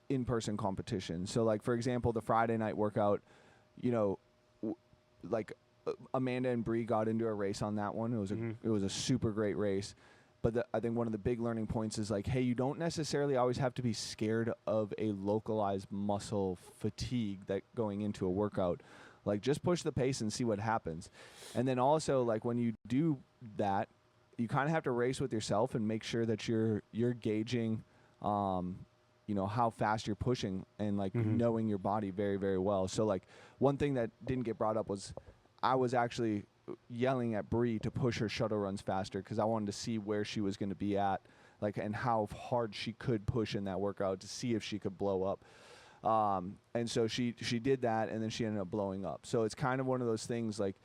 S1: in-person competition. So like, for example, the Friday night workout, Amanda and Bree got into a race on that one. It was a super great race. But I think one of the big learning points is like, hey, you don't necessarily always have to be scared of a localized muscle fatigue that going into a workout. Like, just push the pace and see what happens. And then also, like, when you do that, you kind of have to race with yourself and make sure that you're gauging, how fast you're pushing and like knowing your body very, very well. So like, one thing that didn't get brought up was I was actually yelling at Bree to push her shuttle runs faster because I wanted to see where she was going to be at, like, and how hard she could push in that workout to see if she could blow up. And so she did that, and then she ended up blowing up. So it's kind of one of those things, like,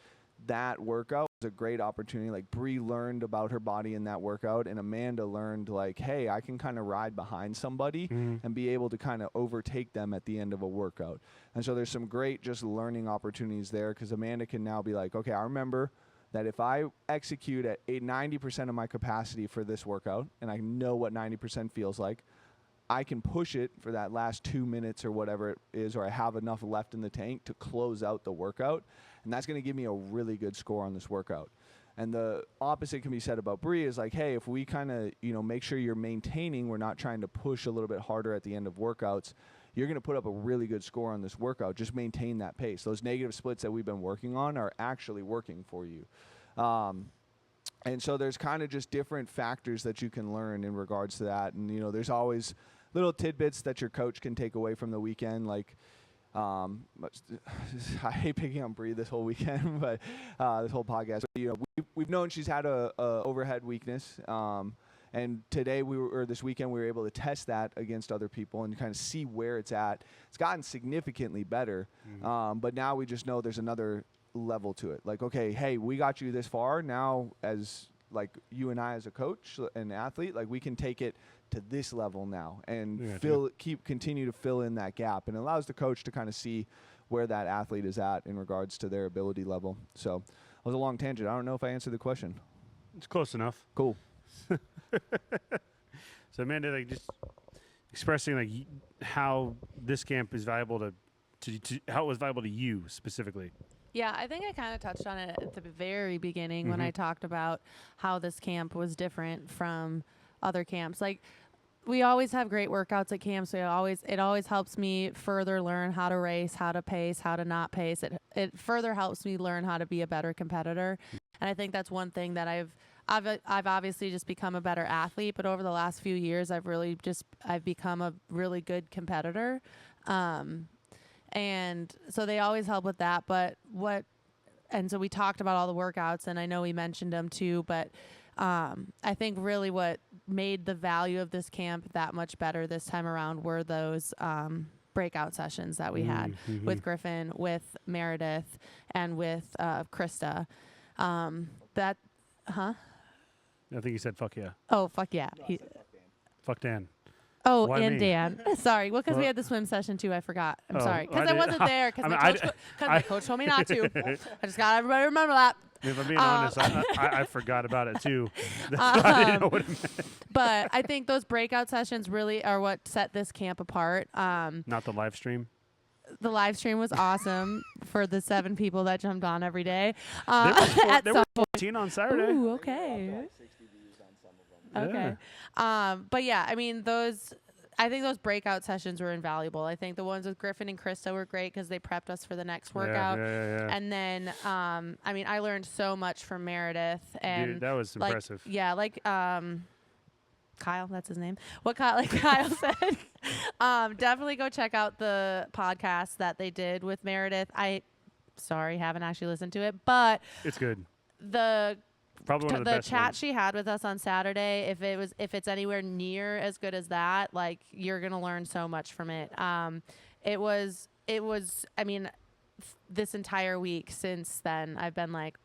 S1: that workout was a great opportunity. Like, Bree learned about her body in that workout, and Amanda learned, like, hey, I can kind of ride behind somebody and be able to kind of overtake them at the end of a workout. And so there's some great just learning opportunities there because Amanda can now be like, okay, I remember that if I execute at 90% of my capacity for this workout, and I know what 90% feels like, I can push it for that last 2 minutes or whatever it is, or I have enough left in the tank to close out the workout. And that's going to give me a really good score on this workout. And the opposite can be said about Bree is like, hey, if we kind of, make sure you're maintaining, we're not trying to push a little bit harder at the end of workouts, you're going to put up a really good score on this workout. Just maintain that pace. Those negative splits that we've been working on are actually working for you. And so there's kind of just different factors that you can learn in regards to that. And, there's always little tidbits that your coach can take away from the weekend, like, I hate picking on Bree this whole weekend, but this whole podcast. But, we've known she's had a overhead weakness, and today this weekend we were able to test that against other people and kind of see where it's at. It's gotten significantly better, but now we just know there's another level to it. Like, okay, hey, we got you this far. Now, as like you and I as a coach and athlete, like, we can take it to this level now and continue to fill in that gap, and it allows the coach to kind of see where that athlete is at in regards to their ability level. So that was a long tangent. I don't know if I answered the question.
S2: It's close enough.
S1: Cool.
S2: So Amanda, like, just expressing like how this camp is valuable to how it was valuable to you specifically.
S3: Yeah, I think I kind of touched on it at the very beginning when I talked about how this camp was different from other camps. Like, we always have great workouts at camp, so it always helps me further learn how to race, how to pace, how to not pace. It further helps me learn how to be a better competitor. And I think that's one thing that I've obviously just become a better athlete, but over the last few years I've become a really good competitor. And so they always help with that. And so we talked about all the workouts, and I know we mentioned them too, but I think really what made the value of this camp that much better this time around were those breakout sessions that we had with Griffin, with Meredith, and with Krista.
S2: I think he said fuck yeah.
S3: Oh, fuck yeah.
S2: Fuck Dan.
S3: Oh,
S2: Why
S3: and
S2: me?
S3: Dan. Sorry. Well, because we had the swim session too. I forgot. I'm sorry. Because I
S2: did-
S3: wasn't there. Because
S2: I
S3: my coach told me not to. I just got everybody to remember that.
S2: If I'm being honest, I forgot about it too. That's why I didn't know what it meant.
S3: But I think those breakout sessions really are what set this camp apart.
S2: Not the live stream.
S3: The live stream was awesome for the 7 people that jumped on every day.
S2: There were 14 on Saturday.
S3: Ooh, okay. Okay. But yeah, I mean, I think those breakout sessions were invaluable. I think the ones with Griffin and Krista were great because they prepped us for the next workout.
S2: Yeah.
S3: And then, I mean, I learned so much from Meredith. And
S2: Dude, that was impressive.
S3: Yeah, like Kyle, that's his name. Kyle said, definitely go check out the podcast that they did with Meredith. Sorry, haven't actually listened to it, but
S2: It's good.
S3: the
S2: Probably one of the
S3: the
S2: best
S3: chat
S2: ones.
S3: she had with us on Saturday, if it's anywhere near as good as that, like you're gonna learn so much from it. It was I mean, this entire week since then I've been like,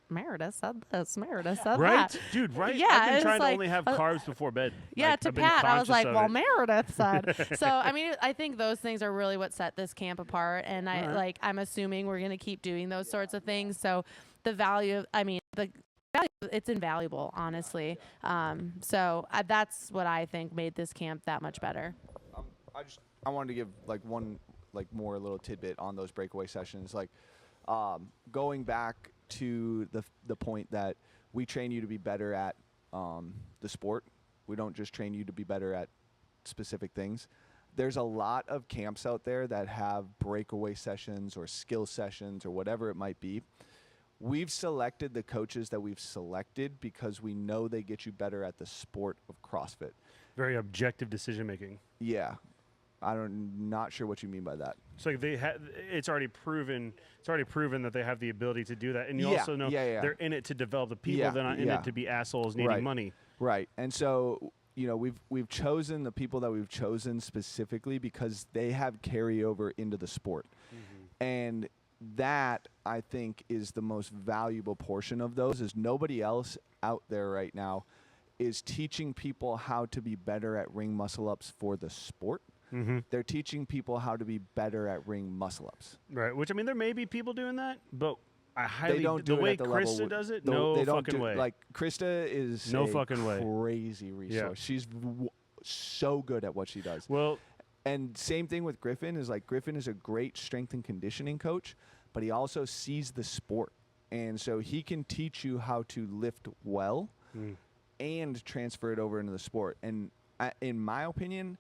S3: Meredith said this, Meredith said
S2: Right,
S3: that.
S2: dude. Right.
S3: Yeah,
S2: I've been
S3: it's
S2: trying to
S3: like-
S2: only have carbs before bed.
S3: Yeah,
S2: Like,
S3: to
S2: I've been
S3: Pat, I was
S2: conscious
S3: like,
S2: of
S3: well,
S2: it.
S3: Meredith said. So, I mean, I think those things are really what set this camp apart. And I'm assuming we're going to keep doing those sorts of things. So the value, the value, it's invaluable, honestly. That's what I think made this camp that much better.
S1: I wanted to give like one more little tidbit on those breakaway sessions, like going back to the point that we train you to be better at the sport. We don't just train you to be better at specific things. There's a lot of camps out there that have breakaway sessions or skill sessions or whatever it might be. We've selected the coaches that we've selected because we know they get you better at the sport of CrossFit.
S2: Very objective decision making.
S1: Yeah. Not sure what you mean by that.
S2: So like it's already proven that they have the ability to do that, and you also know they're in it to develop the people. They're not in it to be assholes needing money.
S1: Right. And so we've chosen the people that we've chosen specifically because they have carryover into the sport, and that I think is the most valuable portion of those. Is nobody else out there right now is teaching people how to be better at ring muscle ups for the sport. They're teaching people how to be better at ring muscle ups.
S2: Right, which I mean, there may be people doing that, but I highly
S1: they don't do
S2: the
S1: it
S2: way
S1: at the level
S2: Krista does it.
S1: they
S2: No
S1: don't
S2: fucking way.
S1: Like Krista is
S2: No
S1: a
S2: fucking way.
S1: crazy resource. She's so good at what she does.
S2: Well,
S1: and same thing with Griffin is like Griffin is a great strength and conditioning coach, but he also sees the sport, and so he can teach you how to lift well and transfer it over into the sport. And in my opinion,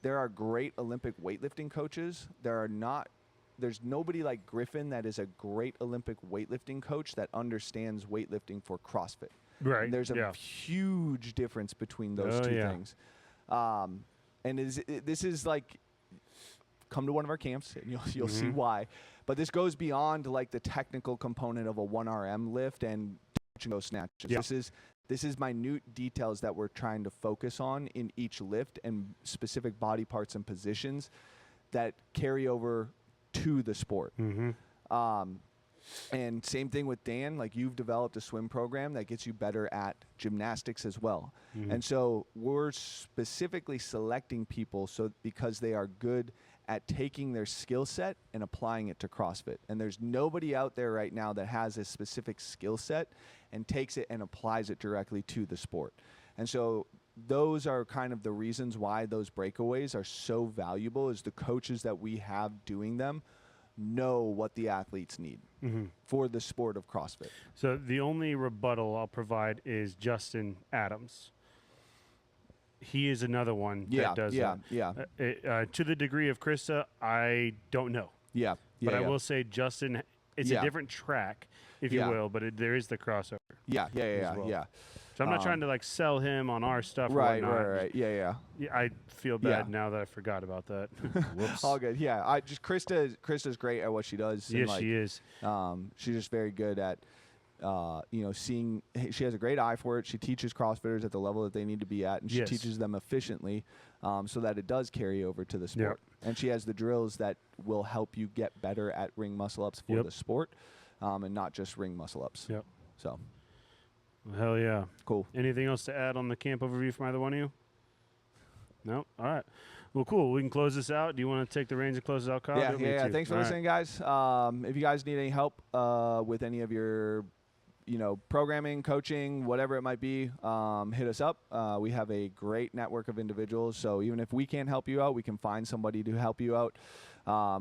S1: there are great Olympic weightlifting coaches. There's nobody like Griffin that is a great Olympic weightlifting coach that understands weightlifting for CrossFit.
S2: right.
S1: And there's a huge difference between those two things. And this is like, come to one of our camps and you'll see why. But this goes beyond like the technical component of a 1RM lift and touch and go snatches.
S2: Yeah.
S1: This is minute details that we're trying to focus on in each lift and specific body parts and positions that carry over to the sport. And same thing with Dan, like you've developed a swim program that gets you better at gymnastics as well. And so we're specifically selecting people because they are good at taking their skill set and applying it to CrossFit. And there's nobody out there right now that has a specific skill set and takes it and applies it directly to the sport. And so those are kind of the reasons why those breakaways are so valuable, is the coaches that we have doing them know what the athletes need for the sport of CrossFit.
S2: So the only rebuttal I'll provide is Justin Adams. He is another one that does that. To the degree of Krista, I don't know. But I will say Justin, it's a different track, if you will, but there is the crossover. So I'm not trying to like sell him on our stuff.
S1: Right.
S2: Yeah, I feel bad now that I forgot about that. Whoops.
S1: All good. Yeah. Krista's great at what she does.
S2: Yes, she is.
S1: She's just very good at, seeing. She has a great eye for it. She teaches CrossFitters at the level that they need to be at, and she teaches them efficiently, so that it does carry over to the sport. And she has the drills that will help you get better at ring muscle ups for the sport, and not just ring muscle ups. So.
S2: Well, hell yeah.
S1: Cool.
S2: Anything else to add on the camp overview from either one of you? No? All right. Well, cool. We can close this out. Do you want to take the reins and close it out, Kyle?
S1: Yeah. Thanks for listening, guys. If you guys need any help with any of your, programming, coaching, whatever it might be, hit us up. We have a great network of individuals. So even if we can't help you out, we can find somebody to help you out.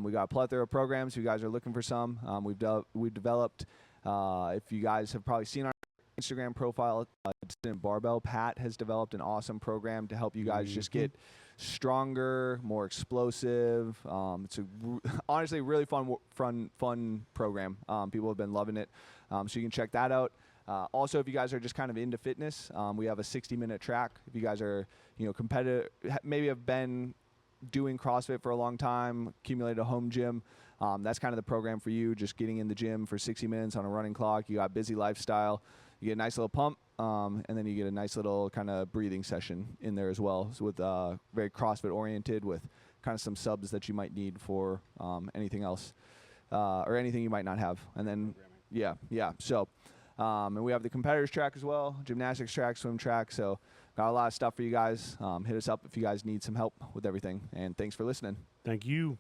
S1: We got a plethora of programs. If you guys are looking for some, we've developed, if you guys have probably seen our Instagram profile, Barbell, Pat has developed an awesome program to help you guys just get stronger, more explosive. It's honestly a really fun program. People have been loving it, so you can check that out. Also, if you guys are just kind of into fitness, we have a 60-minute track. If you guys are competitive, maybe have been doing CrossFit for a long time, accumulated a home gym, that's kind of the program for you, just getting in the gym for 60 minutes on a running clock. You got busy lifestyle. You get a nice little pump, and then you get a nice little kind of breathing session in there as well. So with very CrossFit oriented, with kind of some subs that you might need for anything else or anything you might not have. And then, yeah. So, and we have the competitors track as well, gymnastics track, swim track. So got a lot of stuff for you guys. Hit us up if you guys need some help with everything. And thanks for listening.
S2: Thank you.